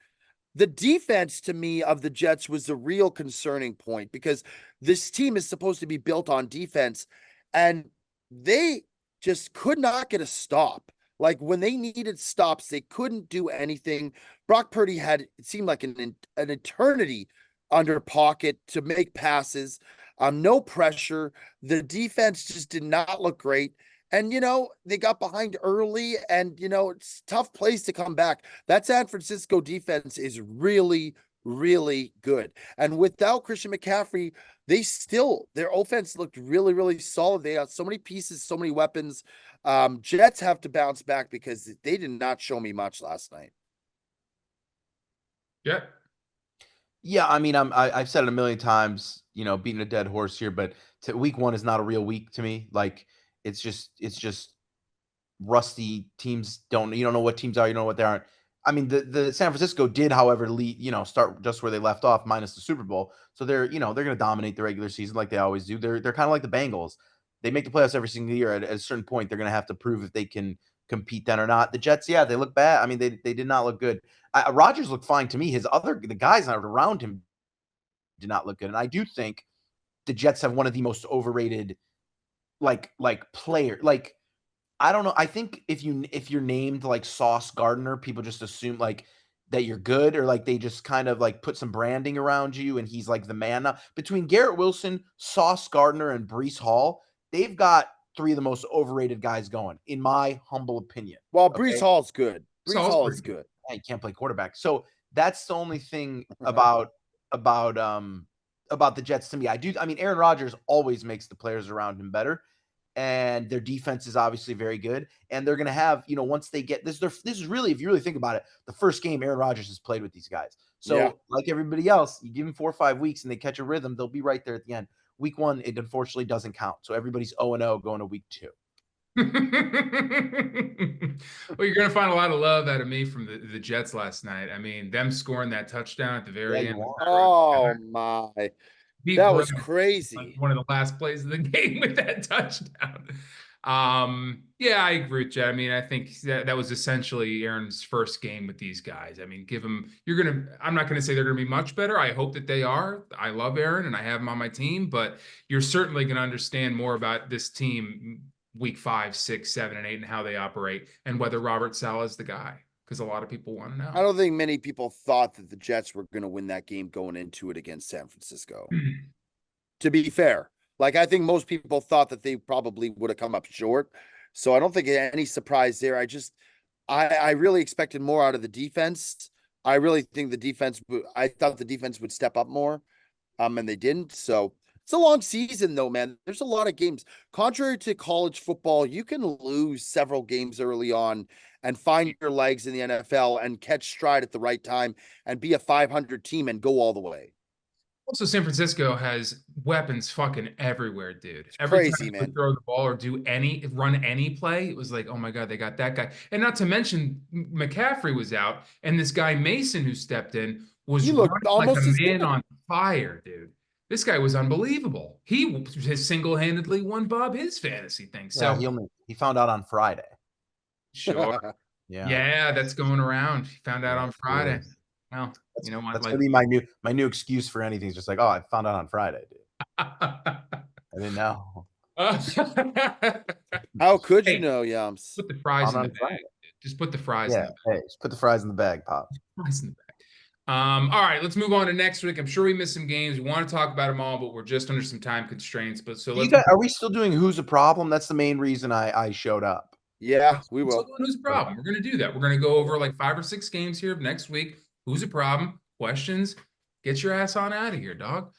The defense, to me, of the Jets was the real concerning point because this team is supposed to be built on defense, and they just could not get a stop. Like when they needed stops, they couldn't do anything. Brock Purdy had, it seemed like an eternity under pocket to make passes. No pressure. The defense just did not look great. And, they got behind early and, it's a tough place to come back. That San Francisco defense is really, really good. And without Christian McCaffrey, their offense looked really, really solid. They got so many pieces, so many weapons. Jets have to bounce back because they did not show me much last night. Yeah. Yeah, I mean, I've said it a million times, beating a dead horse here, but week 1 is not a real week to me. Like it's just rusty teams. You don't know what teams are, you know what they aren't. I mean, the San Francisco did, however, start just where they left off, minus the Super Bowl. So they're going to dominate the regular season like they always do. They're kind of like the Bengals. They make the playoffs every single year. At a certain point, they're going to have to prove if they can compete then or not. The Jets, yeah, they look bad. I mean, they did not look good. Rodgers looked fine to me. The guys around him did not look good, and I do think the Jets have one of the most overrated, like player. Like I don't know. I think if you're named like Sauce Gardner, people just assume like that you're good, or like they just kind of like put some branding around you, and he's like the man. Now, between Garrett Wilson, Sauce Gardner, and Breece Hall, they've got 3 of the most overrated guys going, in my humble opinion. Well, Breece Hall's good. Breece Saul's Hall is pretty good. He can't play quarterback. So that's the only thing about the Jets to me. I mean, Aaron Rodgers always makes the players around him better, and their defense is obviously very good. And they're going to have, once they get this is really, if you really think about it, the first game Aaron Rodgers has played with these guys. So Yeah. like everybody else, you give them 4 or 5 weeks and they catch a rhythm, they'll be right there at the end. Week 1, it unfortunately doesn't count. So everybody's 0-0 going to week 2. Well, you're going to find a lot of love out of me from the Jets last night. I mean, them scoring that touchdown at the very end. Oh my. That was crazy. One of the last plays of the game with that touchdown. Yeah, I agree with you. I mean, I think that was essentially Aaron's first game with these guys. I mean, I'm not going to say they're going to be much better. I hope that they are. I love Aaron and I have him on my team, but you're certainly going to understand more about this team week 5, 6, 7, and 8 and how they operate and whether Robert Saleh is the guy, because a lot of people want to know. I don't think many people thought that the Jets were going to win that game going into it against San Francisco. To be fair, like I think most people thought that they probably would have come up short. So I don't think any surprise there. I really expected more out of the defense. I really think I thought the defense would step up more. And they didn't. So it's a long season though, man. There's a lot of games. Contrary to college football, you can lose several games early on and find your legs in the NFL and catch stride at the right time and be a 500 team and go all the way. Also, San Francisco has weapons fucking everywhere, dude. It's Every crazy, time they man. throw the ball or run any play, it was like, oh my God, they got that guy. And not to mention McCaffrey was out, and this guy Mason who stepped in He looked running almost like as a man good. on fire, dude. This guy was unbelievable. He has single-handedly won Bob his fantasy thing. So Yeah, he found out on Friday. sure. Yeah. Yeah, that's going around. He found out Yeah, on Friday. it is. Well, you know what? That's Like, gonna be my new excuse for anything. It's just like, oh, I found out on Friday, dude. I didn't know. How could you Hey, know, Yams? put the fries in On the bag. Friday. Just put the fries in Yeah, the bag. hey, just put the fries in the bag, Pop. Fries in the bag. All right, let's move on to next week. I'm sure we missed some games. We want to talk about them all, but we're just under some time constraints. But so let's. Are we still doing Who's a Problem? That's the main reason I showed up. Yeah, we will. Who's the problem? We're going to do that. We're going to go over like 5 or 6 games here next week. Who's a problem? Questions. Get your ass on out of here, dog.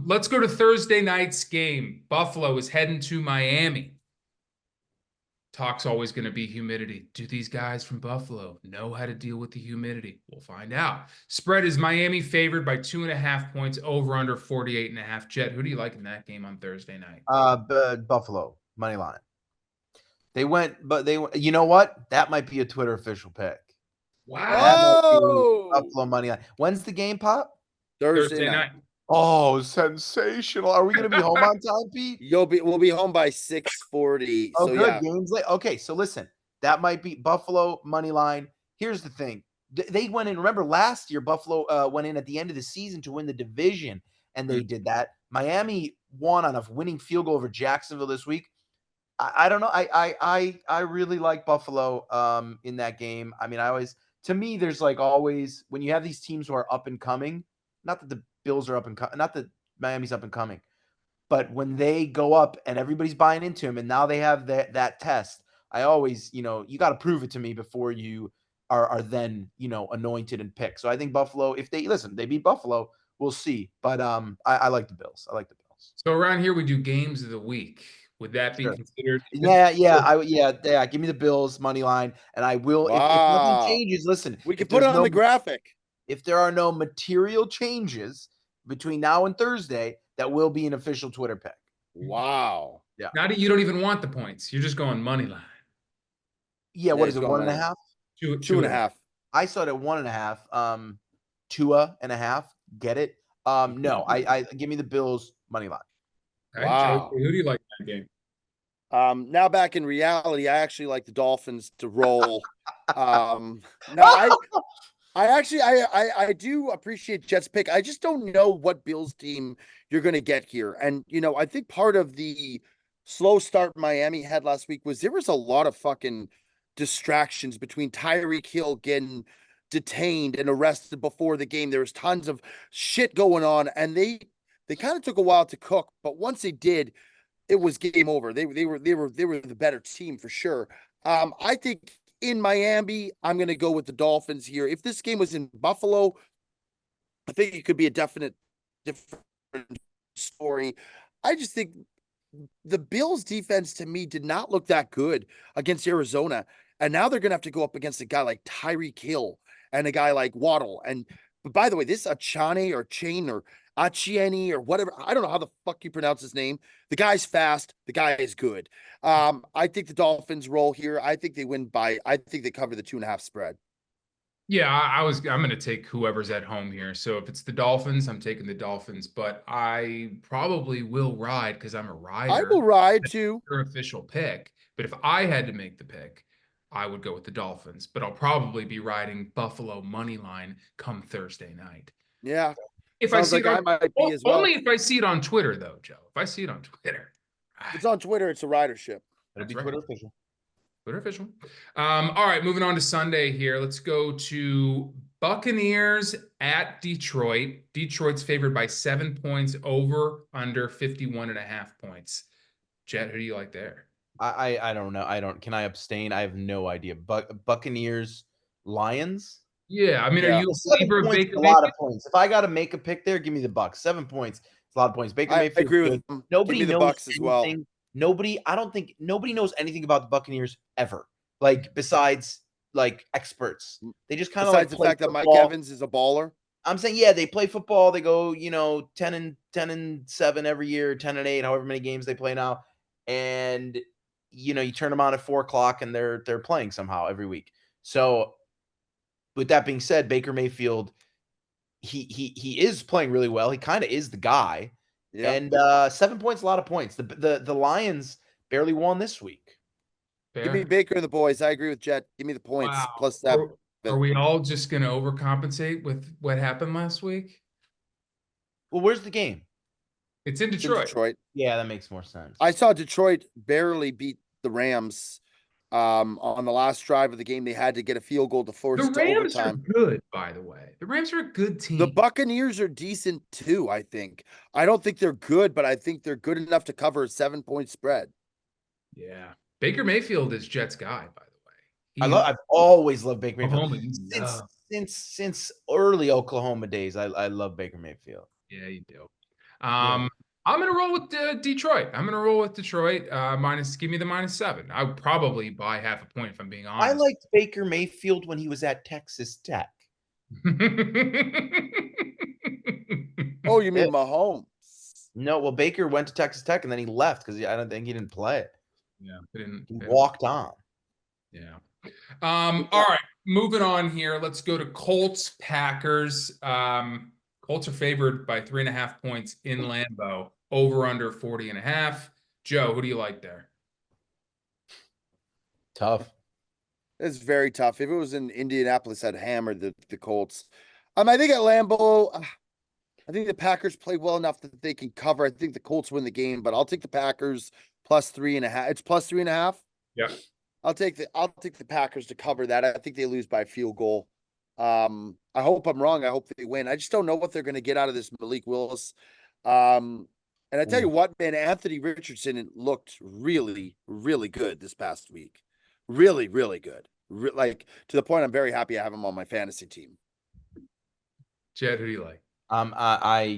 Let's go to Thursday night's game. Buffalo is heading to Miami. Talk's always going to be humidity. Do these guys from Buffalo know how to deal with the humidity? We'll find out. Spread is Miami favored by 2.5 points, over under 48.5. Jet, who do you like in that game on Thursday night? Buffalo money line. You know what? That might be a Twitter official pick. Wow. Buffalo money line. When's the game, Pop? Thursday night. Oh, sensational. Are we going to be home on time, Pete? We'll be home by 6:40. Oh, so good. yeah. Games late. Okay, so listen, that might be Buffalo money line. Here's the thing. They went in, remember last year, Buffalo went in at the end of the season to win the division, and they did that. Miami won on a winning field goal over Jacksonville this week. I don't know. I really like Buffalo in that game. I mean, to me, there's like always when you have these teams who are up and coming, not that the Bills are up and not that Miami's up and coming, but when they go up and everybody's buying into them, and now they have that test, I always, you got to prove it to me before you are then, anointed and picked. So I think Buffalo, if they beat Buffalo, we'll see. But I like the Bills. I like the Bills. So around here we do games of the week. Would that be Sure. considered? Yeah. Give me the Bills money line, and I will if nothing Wow. changes. Listen, We can if put there's it on no the graphic. if there are no material changes between now and Thursday, that will be an official Twitter pick. Wow. Yeah. Now you don't even want the points. You're just going money line. Yeah. Yeah, What he's is it? going 1.5? Two and a half. I saw it at 1.5. Tua and a half. Get it? No. I give me the Bills money line. Okay, Joe, Wow. who do you like in that game? Now back in reality, I actually like the Dolphins to roll. No, I do appreciate Jets pick. I just don't know what Bills team you're going to get here. And, I think part of the slow start Miami had last week was there was a lot of fucking distractions between Tyreek Hill getting detained and arrested before the game. There was tons of shit going on, and they kind of took a while to cook, but once they did, it was game over. They were the better team for sure. I think in Miami, I'm going to go with the Dolphins here. If this game was in Buffalo, I think it could be a different story. I just think the Bills defense to me did not look that good against Arizona. And now they're going to have to go up against a guy like Tyreek Hill and a guy like Waddle. And but by the way, this Achane or Chain or Achieni or whatever, I don't know how the fuck you pronounce his name. The guy's fast. The guy is good. I think the Dolphins roll here. I think they cover the 2.5 spread. Yeah, I'm going to take whoever's at home here. So if it's the Dolphins, I'm taking the Dolphins, but I probably will ride because I'm a I rider. will ride too. Your official pick. But if I had to make the pick, I would go with the Dolphins, but I'll probably be riding Buffalo money line come Thursday night. Yeah. If I Sounds see like it I on, might be as well. only if I see it on Twitter, though, Joe. If I see it on Twitter, If it's on Twitter, it's a ridership. It'll be right. Twitter official. Twitter official. All right, moving on to Sunday here. Let's go to Buccaneers at Detroit. Detroit's favored by 7 points, over under 51.5 points. Jet, who do you like there? I don't know. Can I abstain? I have no idea. Buccaneers, Lions. Yeah, I mean, Yeah. are you a believer of Baker A lot of Mayfield? points. If I got to make a pick there, give me the Bucks. 7 points. It's a lot of points. Baker I Mayfield. agree with him. Nobody Give me the knows Bucks as well. anything. I don't think nobody knows anything about the Buccaneers ever. Like besides like experts. They just kind of like Besides the play fact that football. Mike Evans is a baller. I'm saying, yeah, they play football. They go, 10-7 every year, 10-8, however many games they play now. And you turn them on at 4:00 and they're playing somehow every week. So with that being said, Baker Mayfield, he is playing really well. He kind of is the guy. Yeah. And 7 points, a lot of points. The Lions barely won this week. Fair. Give me Baker and the boys. I agree with Jet. Give me the points Wow. plus 7. Are we all just going to overcompensate with what happened last week? Well, where's the game? It's in It's in Detroit. Detroit. Yeah, that makes more sense. I saw Detroit barely beat the Rams on the last drive of the game. They had to get a field goal to force The it to Rams are overtime. good, by the way. The Rams are a good team. The Buccaneers are decent too, I think. I don't think they're good, but I think they're good enough to cover a 7-point spread. Yeah. Baker Mayfield is Jets guy, by the way. I've always loved Baker Mayfield. Oklahoma, Since early Oklahoma days, I love Baker Mayfield. Yeah, you do. I'm gonna roll with Detroit. I'm gonna roll with Detroit. Give me the -7. I would probably buy half a point if I'm being honest. I liked Baker Mayfield when he was at Texas Tech. Oh, you mean Mahomes? No, well, Baker went to Texas Tech and then he left because I don't think he didn't play. Yeah, he walked on. Yeah. All right, moving on here. Let's go to Colts Packers. Colts are favored by 3.5 points in Lambeau. Over under 40.5. Joe, who do you like there? Tough. It's very tough. If it was in Indianapolis, I'd hammer the Colts. I think at Lambeau, I think the Packers play well enough that they can cover. I think the Colts win the game, but I'll take the Packers +3.5. It's +3.5. Yeah. I'll take the Packers to cover that. I think they lose by a field goal. I hope I'm wrong. I hope they win. I just don't know what they're going to get out of this Malik Willis. And I tell you what, man, Anthony Richardson looked really, really good this past week. Really, really good. Like, to the point I'm very happy I have him on my fantasy team. Jed, who do you like?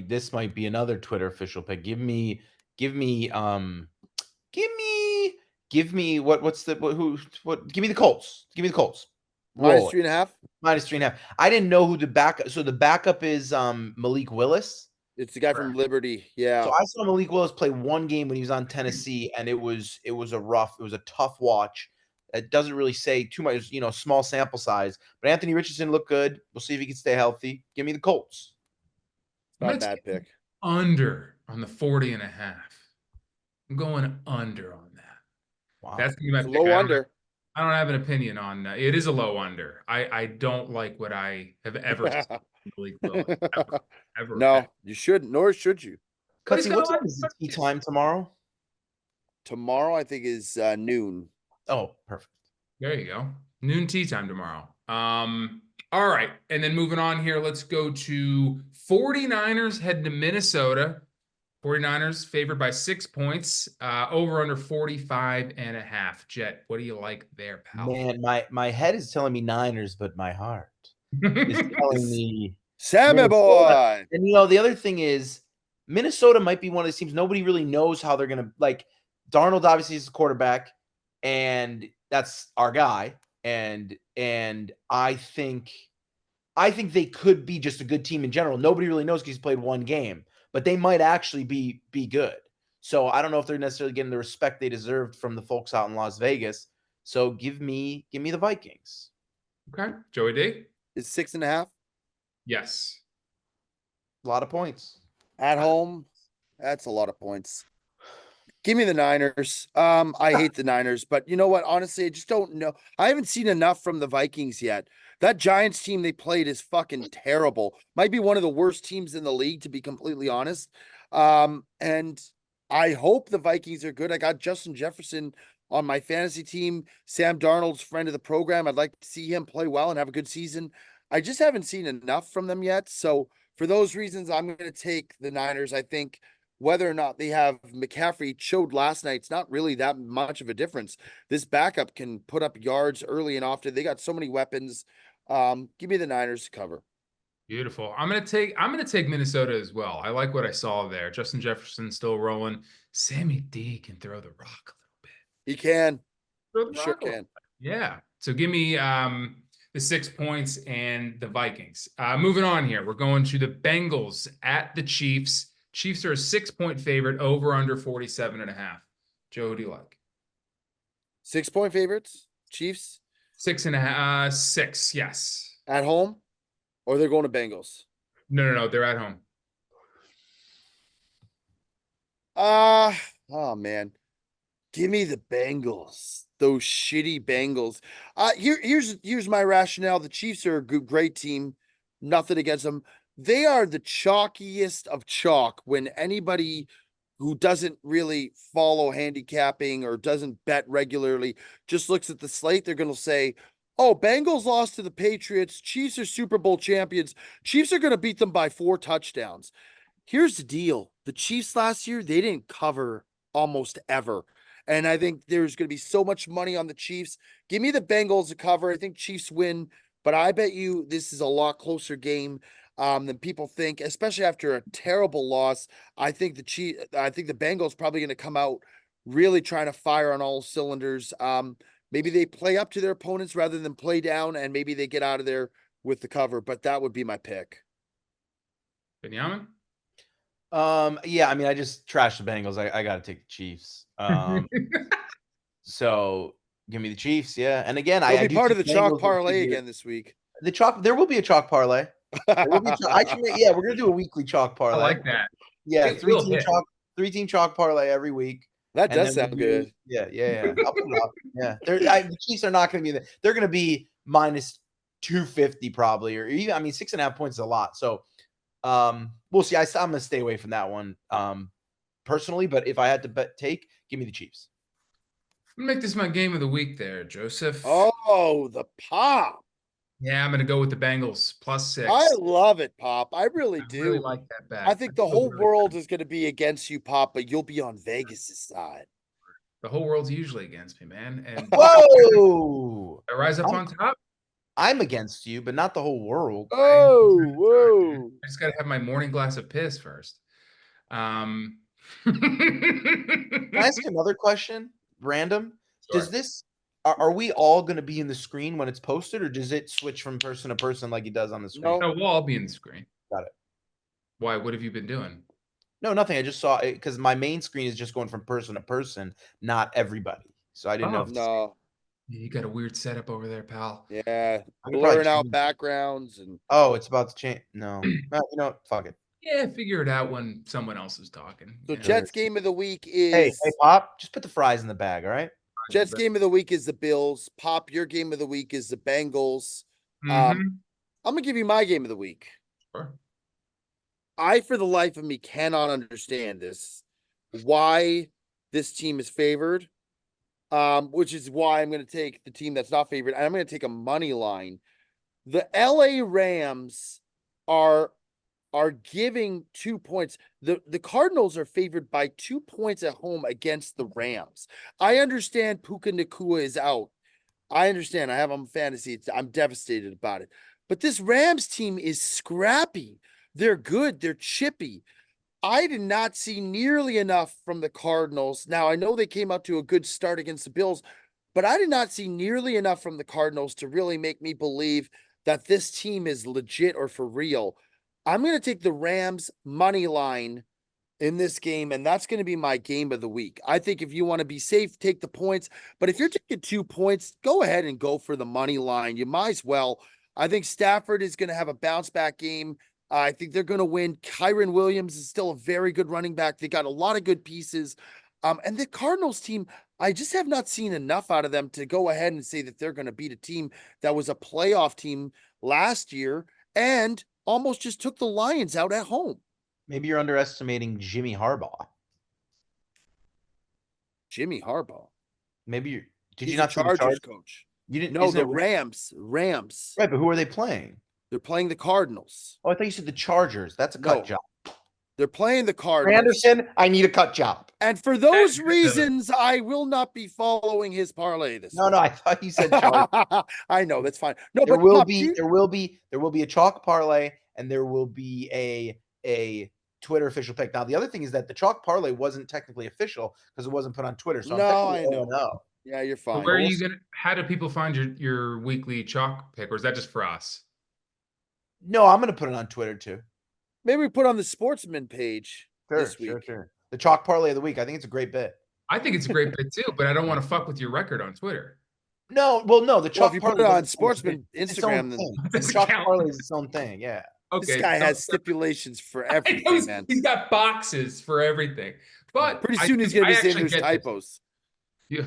This might be another Twitter official pick. Give me give me the Colts. Give me the Colts. Roll it. -3.5. -3.5. I didn't know who the backup. So the backup is Malik Willis. It's the guy from Liberty. Yeah. So I saw Malik Willis play one game when he was on Tennessee, and it was a tough watch. It doesn't really say too much, small sample size. But Anthony Richardson looked good. We'll see if he can stay healthy. Give me the Colts. Not a bad pick. Under on the 40.5. I'm going under on that. Wow. That's gonna be my pick. Low under. I don't have an opinion on that. It is a low under. I don't like what I have ever seen Malik Willis. Ever. No, you shouldn't, nor should you. Cutsy, what time is the tea time tomorrow? Tomorrow, I think, is noon. Oh, perfect. There you go. Noon tea time tomorrow. All right. And then moving on here, let's go to 49ers heading to Minnesota. 49ers favored by 6 points, over under 45.5. Jet, what do you like there, pal? Man, my head is telling me Niners, but my heart is telling me Sammy boy. And the other thing is Minnesota might be one of those teams nobody really knows how they're gonna like. Darnold obviously is the quarterback, and that's our guy. And I think they could be just a good team in general. Nobody really knows because he's played one game, but they might actually be good. So I don't know if they're necessarily getting the respect they deserved from the folks out in Las Vegas. So give me the Vikings. Okay. Joey D? Is 6.5? Yes. A lot of points. At home, that's a lot of points. Give me the Niners. I hate the Niners, but you know what? Honestly, I just don't know. I haven't seen enough from the Vikings yet. That Giants team they played is fucking terrible. Might be one of the worst teams in the league, to be completely honest. And I hope the Vikings are good. I got Justin Jefferson on my fantasy team. Sam Darnold's friend of the program. I'd like to see him play well and have a good season. I just haven't seen enough from them yet. So for those reasons, I'm going to take the Niners. I think whether or not they have McCaffrey showed last night, it's not really that much of a difference. This backup can put up yards early and often. They got so many weapons. Give me the Niners to cover. Beautiful. I'm gonna take Minnesota as well. I like what I saw there. Justin Jefferson still rolling. Sammy D can throw the rock a little bit. He can. Throw the Sure rock a little can. bit. Yeah. So give me the 6 points and the Vikings. Moving on here, we're going to the Bengals at the Chiefs. Chiefs are a 6-point favorite, over under 47.5. Joe, who do you like? 6-point favorites, Chiefs 6.5. 6, yes. at home, or they're going to Bengals. No, they're at home. Oh man. Give me the Bengals. Those shitty Bengals. Here's my rationale. The Chiefs are a great team. Nothing against them. They are the chalkiest of chalk when anybody who doesn't really follow handicapping or doesn't bet regularly just looks at the slate. They're going to say, oh, Bengals lost to the Patriots. Chiefs are Super Bowl champions. Chiefs are going to beat them by 4 touchdowns. Here's the deal. The Chiefs last year, they didn't cover almost ever. And I think there's going to be so much money on the Chiefs. Give me the Bengals to cover. I think Chiefs win, but I bet you this is a lot closer game than people think, especially after a terrible loss. I think the Bengals probably going to come out really trying to fire on all cylinders. Maybe they play up to their opponents rather than play down, and maybe they get out of there with the cover, but that would be my pick. Benjamin? Yeah, I mean, I just trashed the Bengals. I got to take the Chiefs. So give me the Chiefs. Yeah. And again, I'll be part of the chalk parlay again this week. There will be a chalk parlay. We're going to do a weekly chalk parlay. I like that. Yeah. Three-team chalk parlay every week. That does sound good. Yeah. I'll put it up. Yeah. The Chiefs are not going to be there. They're going to be minus 250 probably, or even, 6.5 points is a lot. So, we'll see. I'm going to stay away from that one. personally, but if I had to give me the Chiefs. I'm gonna make this my game of the week there, Joseph. Oh, the pop. Yeah, I'm gonna go with the Bengals +6. I love it, Pop. I really I do. really like that bet. I think the feel whole really world good. is going to be against you, Pop, but you'll be on Vegas's side. The whole world's usually against me, man. And Whoa! I rise up on top. I'm against you, but not the whole world. Oh, whoa. I just gotta have my morning glass of piss first. Can I ask you another question? Random. Does Sure. this are we all going to be in the screen when it's posted, or does it switch from person to person like it does on the screen? No. No, we'll all be in the screen. Got it. Why? What have you been doing? No, nothing. I just saw it because my main screen is just going from person to person, not everybody. So I didn't know. Oh. If No. You got a weird setup over there, pal. Yeah. I could probably Blurring out change- backgrounds and Oh, it's about to change. No, you know what? Fuck it. Yeah, figure it out when someone else is talking. so you know? Jets game of the week Hey, is Pop, just put the fries in the bag, all right? Jets game of the week is the Bills. Pop, your game of the week is the Bengals. Mhm. I'm gonna give you my game of the week. Sure. I, for the life of me, cannot understand why this team is favored. Which is why I'm going to take the team that's not favored. And I'm going to take a money line. The LA Rams are giving 2 points. The Cardinals are favored by 2 points at home against the Rams. I understand Puka Nacua is out. I understand. I have him fantasy. I'm devastated about it. But this Rams team is scrappy. They're good. They're chippy. I did not see nearly enough from the Cardinals. Now, I know they came out to a good start against the Bills, but I did not see nearly enough from the Cardinals to really make me believe that this team is legit or for real. I'm going to take the Rams money line in this game, and that's going to be my game of the week. I think if you want to be safe, take the points. But if you're taking 2 points, go ahead and go for the money line. You might as well. I think Stafford is going to have a bounce back game. I think they're going to win. Kyron Williams is still a very good running back. They got a lot of good pieces. And the Cardinals team, I just have not seen enough out of them to go ahead and say that they're going to beat a team that was a playoff team last year and almost just took the Lions out at home. Maybe you're underestimating Jimmy Harbaugh. Jimmy Harbaugh. Maybe you did He's you not see the Chargers Chargers coach? You didn't. No, isn't the it- Rams. Right, but who are they playing? They're playing the Cardinals. Oh, I thought you said the Chargers. That's a cut No. job. They're playing the Cardinals. Anderson, I need a cut job. And for those That's good. reasons, I will not be following his parlay this No, I thought you said Chargers. I know, that's fine. No, there but will Pop, be a chalk parlay, and there will be a Twitter official pick. Now, the other thing is that the chalk parlay wasn't technically official because it wasn't put on Twitter. So No, I'm I technically know. 0-0. Yeah, you're So fine. where are you gonna? How do people find your weekly chalk pick, or is that just for us? No, I'm going to put it on Twitter too. Maybe we put on the Sportsman page this week. Sure. The chalk parlay of the week. I think it's a great bit. I think it's a great pick too, but I don't want to fuck with your record on Twitter. No, the Well, chalk if you put parlay it on doesn't- Sportsman it's its own Instagram, then thing. The Doesn't chalk count. parlay is its own thing. Yeah. Okay, this guy so- has stipulations for I know everything, man. he's got boxes for everything. But Pretty I soon he's think going to I be saying actually there's get this. typos. Yeah.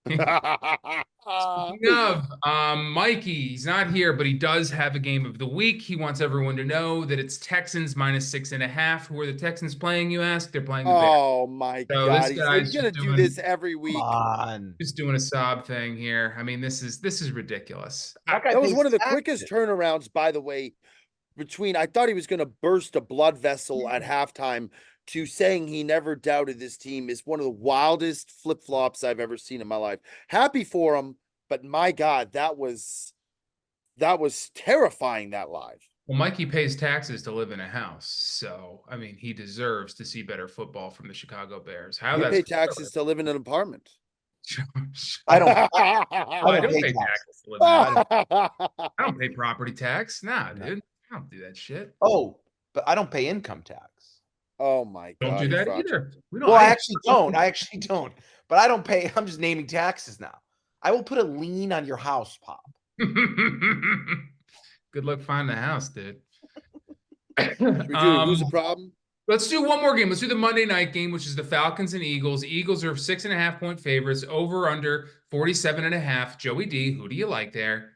Speaking of Mikey, he's not here, but he does have a game of the week. He wants everyone to know that it's Texans -6.5. Who are the Texans playing, you ask? They're playing the Bears. Oh, my So God. this He's guy's going to just do doing- this every week. Come on. Just doing a sob thing here. I mean, this is ridiculous. That guy That was pays one of the taxes. quickest turnarounds, by the way, between I thought he was going to burst a blood vessel at halftime to saying he never doubted this team is one of the wildest flip-flops I've ever seen in my life. Happy for him, but my God, that was terrifying, that live. Well, Mikey pays taxes to live in a house, so I mean, he deserves to see better football from the Chicago Bears. How You that's pay taxes to live in an apartment. I don't. I don't pay pay taxes. taxes to live in a house. I don't pay property tax. Nah, dude. I don't do that shit. Oh, but I don't pay income tax. Oh my Don't God. do he's that fraudulent. either. We don't. Well, I actually don't. But I don't pay. I'm just naming taxes now. I will put a lien on your house, Pop. Good luck finding a house, dude. Should we do who's the problem? Let's do one more game. Let's do the Monday night game, which is the Falcons and Eagles. The Eagles are 6.5 point favorites, over under 47.5. Joey D, who do you like there?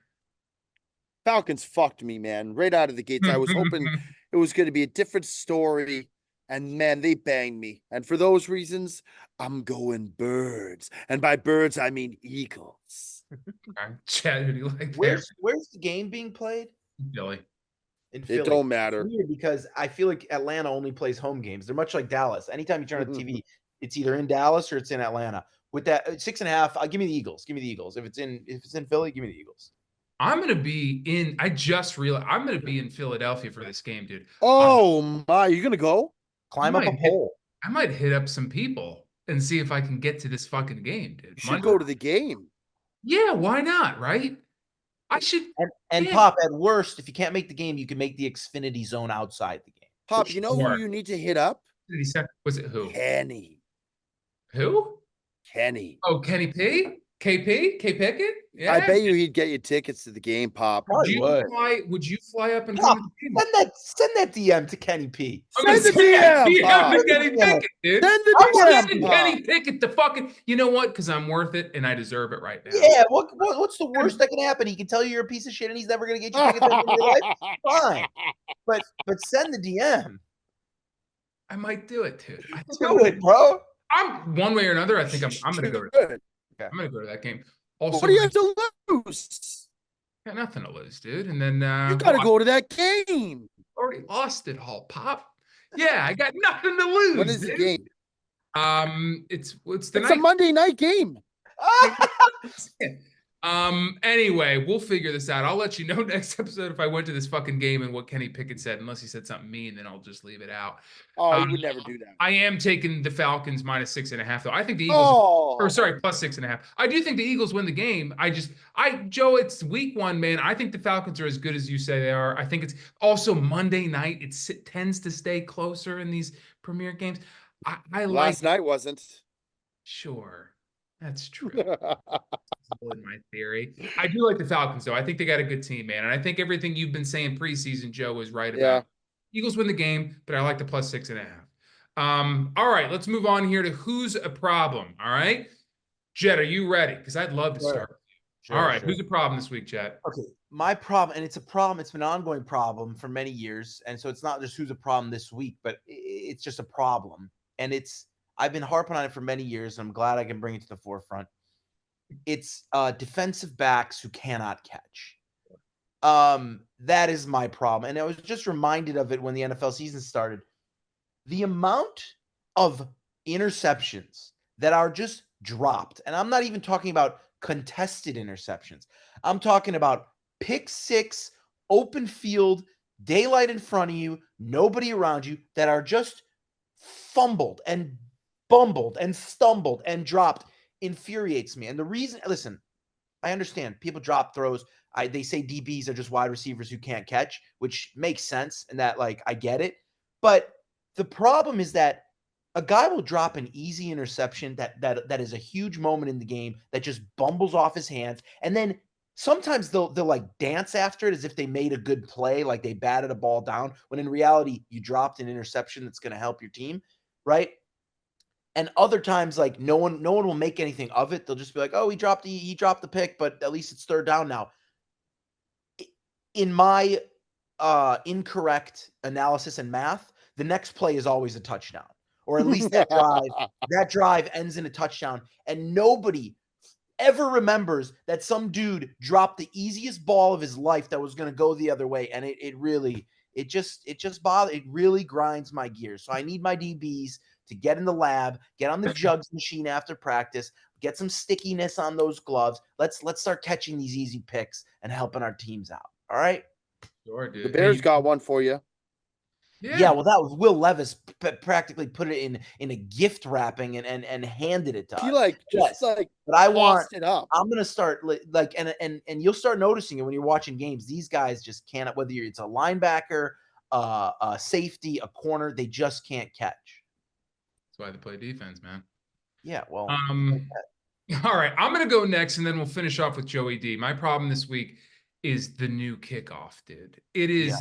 Falcons fucked me, man, right out of the gates. I was hoping it was going to be a different story. And man, they banged me. And for those reasons, I'm going Birds. And by birds, I mean Eagles. Okay. Chad, who do you like there? Where's the game being played? Billy. In It Philly. don't matter. Weird because I feel like Atlanta only plays home games. They're much like Dallas. Anytime you turn on the TV, it's either in Dallas or it's in Atlanta. With that 6.5, give me the Eagles. Give me the Eagles. If it's in Philly, give me the Eagles. I'm gonna be in. I just realized I'm gonna be in Philadelphia for this game, dude. Oh my, you gonna go? Climb up a pole. I might hit up some people and see if I can get to this fucking game, dude. You should go to the game. Yeah, why not? Right? I should. And yeah. Pop, at worst, if you can't make the game, you can make the Xfinity zone outside the game. Pop, you know who you need to hit up? Was it who? Kenny. Who? Kenny. Oh, Kenny P? KP? K Pickett? Yeah. I bet you he'd get you tickets to the game, Pop. Would you fly up and Pop, come to the game? send that DM to Kenny P. Send the DM, Pop. to Kenny Pickett, dude. Send the I'm DM, sending Pop. Kenny Pickett to fucking. You know what? Because I'm worth it and I deserve it right now. Yeah, what's the worst that can happen? He can tell you you're a piece of shit and he's never gonna get you tickets in your life. Fine, but send the DM. I might do it, dude. Do it, bro. I'm one way or another. I think I'm gonna go. I'm gonna go to that game. Also, what do you have to lose? Got nothing to lose, dude. And then You gotta go to that game. already lost it all, Pop. Yeah, I got nothing to lose. When is the game? It's a Monday night game. Anyway, we'll figure this out. I'll let you know next episode if I went to this fucking game and what Kenny Pickett said, unless he said something mean, then I'll just leave it out. Oh, he would never do that. I am taking the Falcons -6.5, though. I think the Eagles, or sorry, +6.5. I do think the Eagles win the game. Joe, it's week 1, man. I think the Falcons are as good as you say they are. I think it's also Monday night. It tends to stay closer in these premier games. Last night wasn't. Sure. That's true. In my theory. I do like the Falcons, though. I think they got a good team, man. And I think everything you've been saying preseason, Joe, is right about. Eagles win the game, but I like the +6.5. All right, let's move on here to who's a problem. All right. Jet, are you ready? Because I'd love to start. All right, who's a problem this week, Jet? Okay, my problem, and it's a problem, it's been an ongoing problem for many years. And so it's not just who's a problem this week, but it's just a problem. And I've been harping on it for many years, and I'm glad I can bring it to the forefront. It's defensive backs who cannot catch. That is my problem. And I was just reminded of it when the NFL season started. The amount of interceptions that are just dropped, and I'm not even talking about contested interceptions. I'm talking about pick six, open field, daylight in front of you, nobody around you, that are just fumbled and bumbled and stumbled and dropped. Infuriates me. And the reason, listen, I understand people drop throws. They say DBs are just wide receivers who can't catch, which makes sense. And that, like, I get it. But the problem is that a guy will drop an easy interception that is a huge moment in the game that just bumbles off his hands. And then sometimes they'll like dance after it as if they made a good play, like they batted a ball down, when in reality, you dropped an interception that's going to help your team, right? And other times, like no one will make anything of it. They'll just be like, "Oh, he dropped the pick, but at least it's third down now." In my incorrect analysis and math, the next play is always a touchdown, or at least that drive ends in a touchdown, and nobody ever remembers that some dude dropped the easiest ball of his life that was going to go the other way, and it really grinds my gears. So I need my DBs to get in the lab, get on the jugs machine after practice, get some stickiness on those gloves. Let's start catching these easy picks and helping our teams out. All right? Sure, dude. The Bears got one for you. Yeah, well, that was Will Levis practically put it in a gift wrapping and handed it to us. But I want it up. I'm gonna start like and you'll start noticing it when you're watching games. These guys just cannot, whether it's a linebacker, a safety, a corner, they just can't catch. That's why they play defense, man. Yeah, well. All right, I'm gonna go next, and then we'll finish off with Joey D. My problem this week is the new kickoff, dude. It is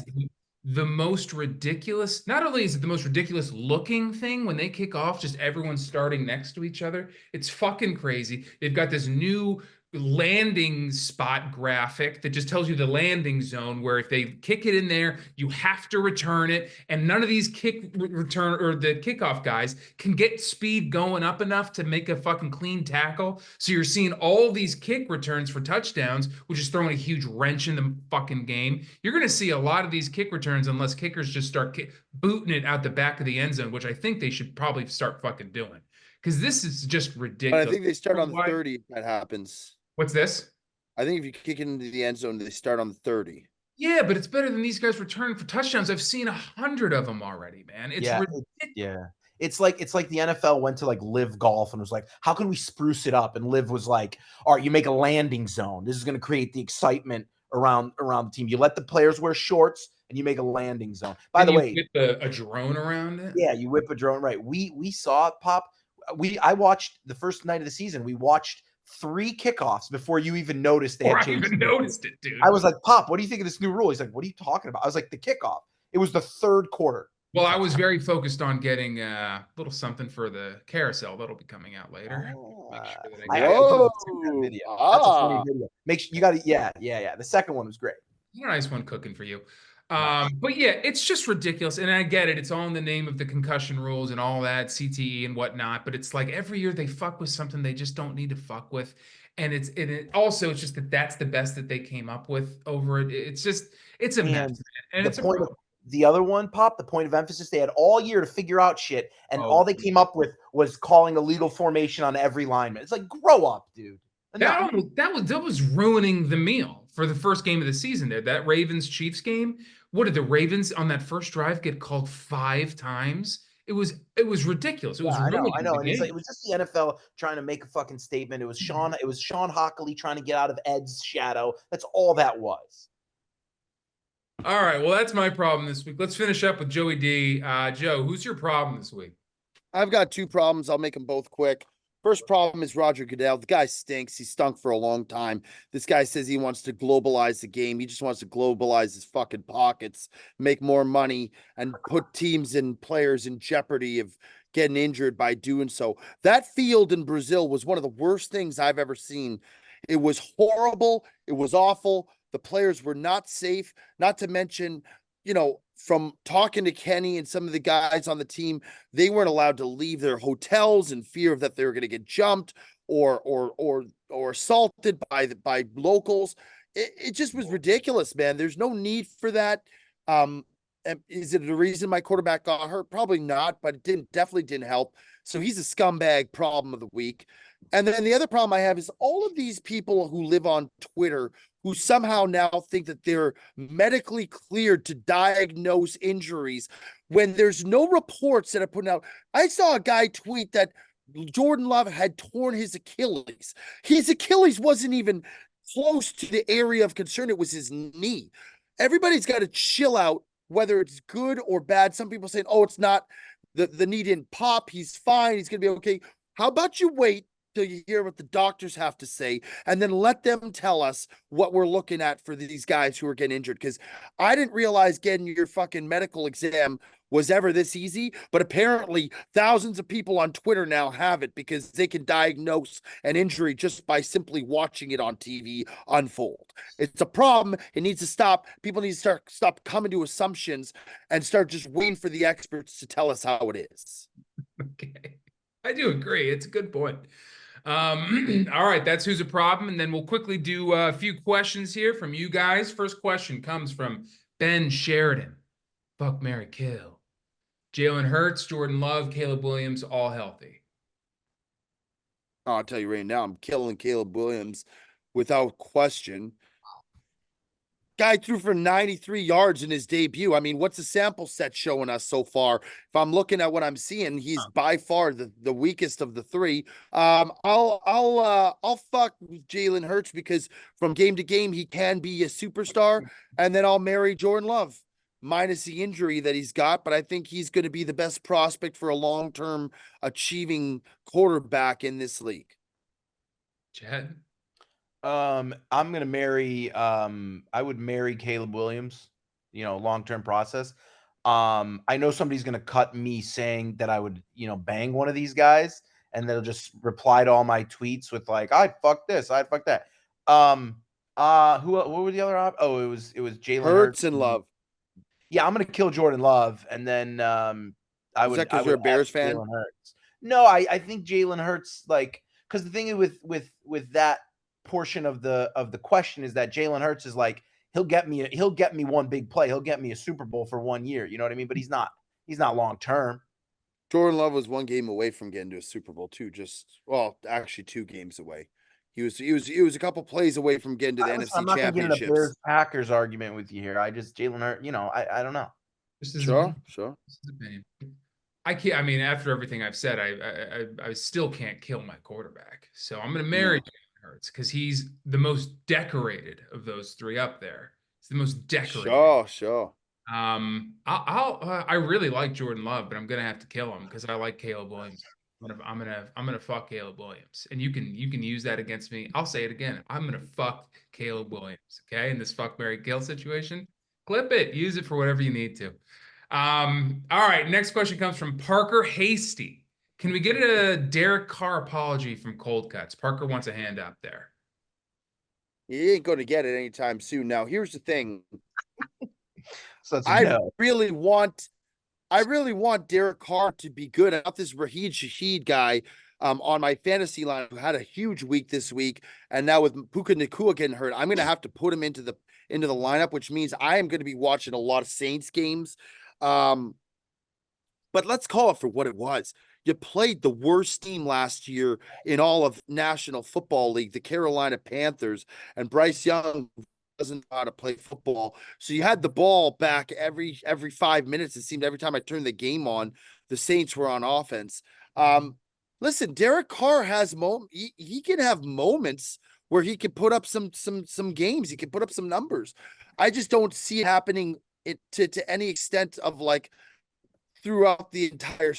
the most ridiculous. Not only is it the most ridiculous looking thing when they kick off, just everyone starting next to each other. It's fucking crazy. They've got this new landing spot graphic that just tells you the landing zone, where if they kick it in there, you have to return it. And none of these kick return or the kickoff guys can get speed going up enough to make a fucking clean tackle. So you're seeing all these kick returns for touchdowns, which is throwing a huge wrench in the fucking game. You're going to see a lot of these kick returns unless kickers just start booting it out the back of the end zone, which I think they should probably start fucking doing. Because this is just But I ridiculous. think they start on the 30 if that happens. What's this? I think if you kick it into the end zone, they start on the 30. Yeah, but it's better than these guys returning for touchdowns. I've seen 100 of them already, man. It's ridiculous. Yeah. It's like the NFL went to like Live Golf and was like, how can we spruce it up? And Live was like, all right, you make a landing zone. This is going to create the excitement around the team. You let the players wear shorts and you make a landing zone. By the way, whip a drone around it. Yeah, you whip a drone. Right. We saw it pop. I watched the first night of the season. We watched 3 kickoffs before you even noticed they had changed. I even noticed it, dude. I was like, Pop, what do you think of this new rule? He's like, what are you talking about? I was like, the kickoff. It was the 3rd quarter. Well, I was very focused on getting a little something for the carousel that'll be coming out later. Make sure that I Whoa. that video. That's a funny video. Make sure you got it. Yeah. The second one was great. A nice one cooking for you. But yeah, it's just ridiculous. And I get it. It's all in the name of the concussion rules and all that, CTE and whatnot. But it's like every year they fuck with something they just don't need to fuck with. And it's just that that's the best that they came up with over it. It's a mess. And it's the other one, Pop, the point of emphasis, they had all year to figure out shit. And all they came up with was calling a legal formation on every lineman. It's like, grow up, dude. That was ruining the meal for the first game of the season there. That Ravens-Chiefs game. What did the Ravens on that first drive get called 5 times? It was ridiculous. It was ruining I know. The game. It was just the NFL trying to make a fucking statement. It was Sean Hockley trying to get out of Ed's shadow. That's all that was. All right. Well, that's my problem this week. Let's finish up with Joey D. Joe, who's your problem this week? I've got 2 problems. I'll make them both quick. First problem is Roger Goodell. The guy stinks. He stunk for a long time. This guy says he wants to globalize the game. He just wants to globalize his fucking pockets, make more money, and put teams and players in jeopardy of getting injured by doing so. That field in Brazil was one of the worst things I've ever seen. It was horrible. It was awful. The players were not safe, not to mention, from talking to Kenny and some of the guys on the team, they weren't allowed to leave their hotels in fear of that they were going to get jumped or assaulted by locals. It just was ridiculous, man. There's no need for that. Is it the reason my quarterback got hurt? Probably not, but it definitely didn't help. So he's a scumbag problem of the week. And then the other problem I have is all of these people who live on Twitter who somehow now think that they're medically cleared to diagnose injuries when there's no reports that are put out. I saw a guy tweet that Jordan Love had torn his Achilles. His Achilles wasn't even close to the area of concern. It was his knee. Everybody's got to chill out, whether it's good or bad. Some people saying, oh, it's not, the knee didn't pop. He's fine. He's going to be okay. How about you wait till you hear what the doctors have to say, and then let them tell us what we're looking at for these guys who are getting injured. Because I didn't realize getting your fucking medical exam was ever this easy, but apparently thousands of people on Twitter now have it because they can diagnose an injury just by simply watching it on TV unfold. It's a problem. It needs to stop. People need to stop coming to assumptions and start just waiting for the experts to tell us how it is. Okay. I do agree. It's a good point. All right, that's who's a problem. And then we'll quickly do a few questions here from you guys. First question comes from Ben Sheridan. Fuck, marry, kill. Jalen Hurts, Jordan Love, Caleb Williams, all healthy. Oh, I'll tell you right now, I'm killing Caleb Williams without question. Guy threw for 93 yards in his debut. I mean, what's the sample set showing us so far? If I'm looking at what I'm seeing, he's by far the weakest of the 3. I'll fuck with Jalen Hurts because from game to game he can be a superstar, and then I'll marry Jordan Love minus the injury that he's got. But I think he's going to be the best prospect for a long-term achieving quarterback in this league. Chad? I'm gonna marry. I would marry Caleb Williams. Long-term process. I know somebody's gonna cut me saying that I would, bang one of these guys, and they'll just reply to all my tweets with like, "I'd fuck this, I'd fuck that." What were the other Oh, it was Jalen Hurts Hurts and Love. Yeah, I'm gonna kill Jordan Love, and then I Is that would because you're a Bears fan? Jalen Hurts. No, I think Jalen Hurts, like, because the thing with that portion of the question is that Jalen Hurts is like, he'll get me one big play, he'll get me a Super Bowl for 1 year, you know what I mean? But he's not long term. Jordan Love was 1 game away from getting to a Super Bowl too. Actually 2 games away. He was a couple plays away from getting to the I'm NFC not gonna get in a Championships. Bears Packers argument with you here. I just Jalen Hurts, I don't know. Sure. This is opinion. I can't. I mean, after everything I've said, I still can't kill my quarterback. So I'm going to marry Jalen Hurts because he's the most decorated of those 3 up there. He's the most decorated. Sure. I really like Jordan Love, but I'm going to have to kill him because I like Caleb Williams. I'm gonna fuck Caleb Williams, and you can use that against me. I'll say it again. I'm gonna fuck Caleb Williams. Okay, in this fuck marry kill situation, clip it, use it for whatever you need to. All right, next question comes from Parker Hasty. Can we get a Derek Carr apology from Cold Cuts? Parker wants a hand up there. He ain't going to get it anytime soon. Now, here's the thing. So I really want Derek Carr to be good. I got this Raheed Shaheed guy on my fantasy line who had a huge week this week, and now with Puka Nacua getting hurt, I'm going to have to put him into the lineup, which means I am going to be watching a lot of Saints games. But let's call it for what it was. You played the worst team last year in all of National Football League, the Carolina Panthers, and Bryce Young doesn't know how to play football. So you had the ball back every 5 minutes. It seemed every time I turned the game on, the Saints were on offense. Listen, Derek Carr has he can have moments where he can put up some games. He can put up some numbers. I just don't see it happening to any extent of like throughout the entire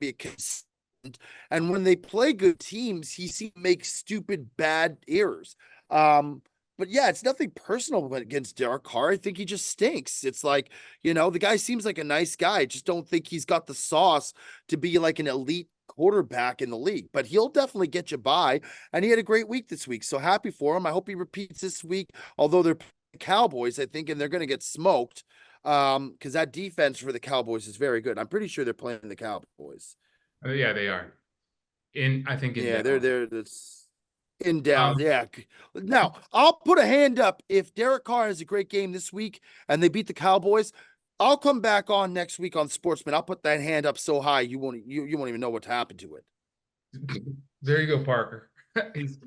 be a consistent. And when they play good teams, he seems to make stupid bad errors. But yeah, it's nothing personal against Derek Carr. I think he just stinks. It's like, the guy seems like a nice guy. I just don't think he's got the sauce to be like an elite quarterback in the league, but he'll definitely get you by. And he had a great week this week. So happy for him. I hope he repeats this week, although they're Cowboys, I think, and they're going to get smoked. Because that defense for the Cowboys is very good. I'm pretty sure they're playing the Cowboys. Yeah, they are. That's in Dallas. Yeah. Now, I'll put a hand up if Derek Carr has a great game this week and they beat the Cowboys. I'll come back on next week on Sportsmen. I'll put that hand up so high you won't even know what happened to it. There you go, Parker.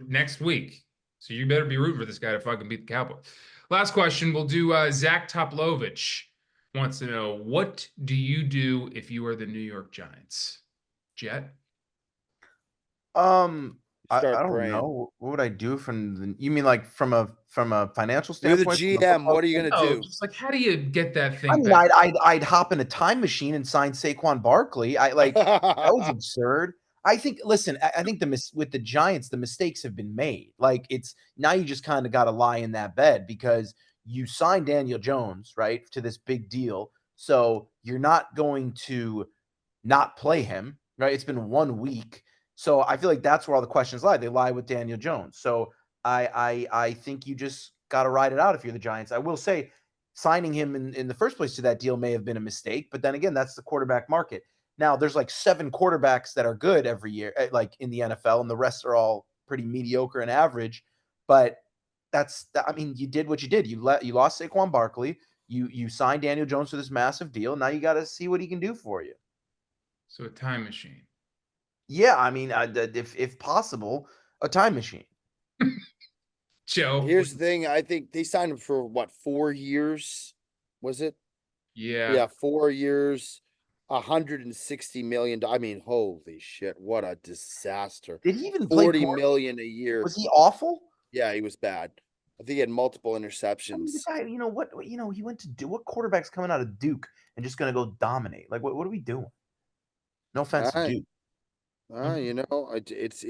Next week. So you better be rooting for this guy to fucking beat the Cowboys. Last question. We'll do Zach Toplovich wants to know, what do you do if you are the New York Giants? Jet? I don't know. What would I do you mean like from a financial standpoint? You're the GM. What are you gonna do? Just like, how do you get that thing? I mean, I'd hop in a time machine and sign Saquon Barkley. That was absurd. I think with the Giants, the mistakes have been made. Like, it's now you just kind of got to lie in that bed because you signed Daniel Jones, right, to this big deal. So you're not going to not play him, right? It's been 1 week. So I feel like that's where all the questions lie. They lie with Daniel Jones. So I think you just got to ride it out if you're the Giants. I will say signing him in the first place to that deal may have been a mistake, but then again, that's the quarterback market. Now there's like 7 quarterbacks that are good every year, like in the NFL, and the rest are all pretty mediocre and average. But you did what you did. You lost Saquon Barkley. You signed Daniel Jones for this massive deal. Now you got to see what he can do for you. So a time machine. Yeah, I mean, if possible, a time machine. Joe, here's the thing. I think they signed him for what, 4 years? Was it? Yeah, 4 years, $160 million. I mean, holy shit, what a disaster! Did he even play $40 million a year? Was he awful? Yeah, he was bad. I think he had multiple interceptions. I mean, the guy, he went to do what? Quarterback's coming out of Duke and just gonna go dominate. Like, what are we doing? No offense to Duke. It's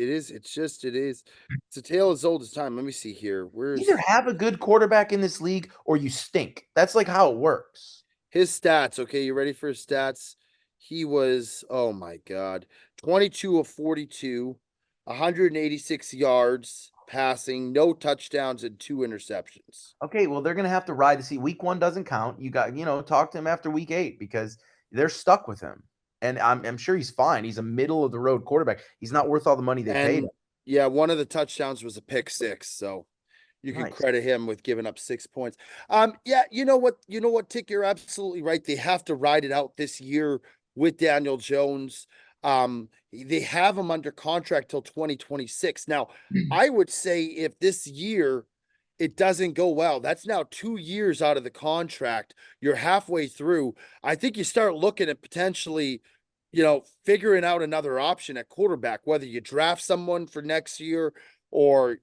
a tale as old as time. Let me see here. Either have a good quarterback in this league or you stink. That's like how it works. His stats. Okay, you ready for his stats? He was, oh my God, 22 of 42, 186 yards passing, no touchdowns, and 2 interceptions. Okay, well, they're gonna have to ride to see. Week 1 doesn't count. You got, talk to him after week 8 because they're stuck with him. And I'm sure he's fine. He's a middle of the road quarterback. He's not worth all the money they paid him. And yeah, one of the touchdowns was a pick six. So you can Nice. credit him with giving up 6 points. Yeah, you know what, Tick, you're absolutely right. They have to ride it out this year with Daniel Jones. They have him under contract till 2026. Now, I would say if this year it doesn't go well, that's now 2 years out of the contract. You're halfway through. I think you start looking at potentially, figuring out another option at quarterback, whether you draft someone for next year or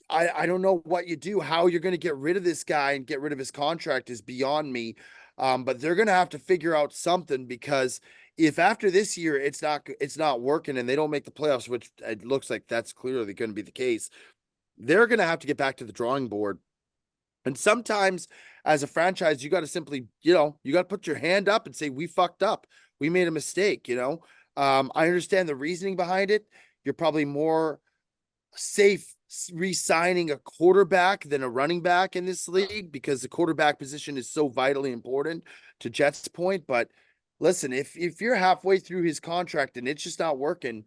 I don't know what you do. How you're going to get rid of this guy and get rid of his contract is beyond me. But they're going to have to figure out something, because if after this year it's not working and they don't make the playoffs, which it looks like that's clearly going to be the case, they're going to have to get back to the drawing board. And sometimes as a franchise, you got to simply, you got to put your hand up and say, we fucked up. We made a mistake, I understand the reasoning behind it. You're probably more safe re-signing a quarterback than a running back in this league, because the quarterback position is so vitally important to Jets' point. But listen, if you're halfway through his contract and it's just not working,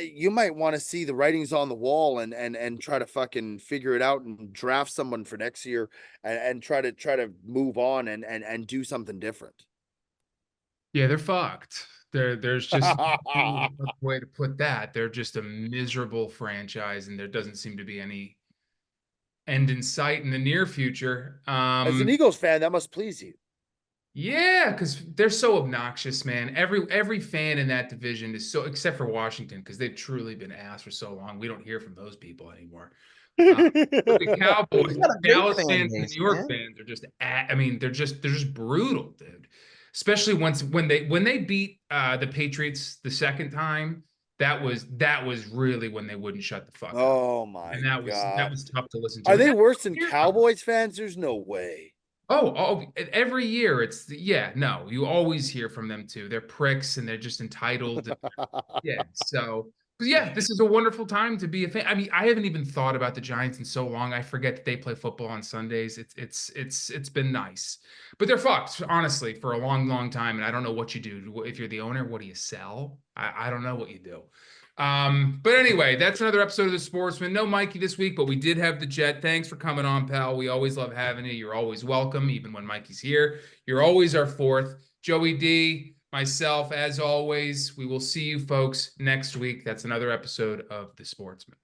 you might want to see the writings on the wall and try to fucking figure it out and draft someone for next year and try to move on and do something different. Yeah, they're fucked. There's just no other way to put that. They're just a miserable franchise, and there doesn't seem to be any end in sight in the near future. As an Eagles fan, that must please you. Yeah, because they're so obnoxious, man. Every fan in that division is so, except for Washington, because they've truly been ass for so long. We don't hear from those people anymore. The Cowboys, got a great Dallas fan fans, and the base, New York man. fans are just I mean, they're just brutal, dude. Especially when they beat the Patriots the second time, that was really when they wouldn't shut the fuck up. Oh my And that God. was tough to listen to. Are And they that's worse than here. Cowboys fans? There's no way. Oh, every year no, you always hear from them too. They're pricks and they're just entitled. Yeah. So, but yeah, this is a wonderful time to be a fan. I mean, I haven't even thought about the Giants in so long. I forget that they play football on Sundays. It's been nice, but they're fucked, honestly, for a long, long time. And I don't know what you do if you're the owner. What do you sell? I don't know what you do. But anyway, that's another episode of the Sportsman. No Mikey this week, but we did have the Jet. Thanks for coming on, pal. We always love having you. You're always welcome, even when Mikey's here. You're always our fourth. Joey D, myself, as always. We will see you folks next week. That's another episode of the Sportsman.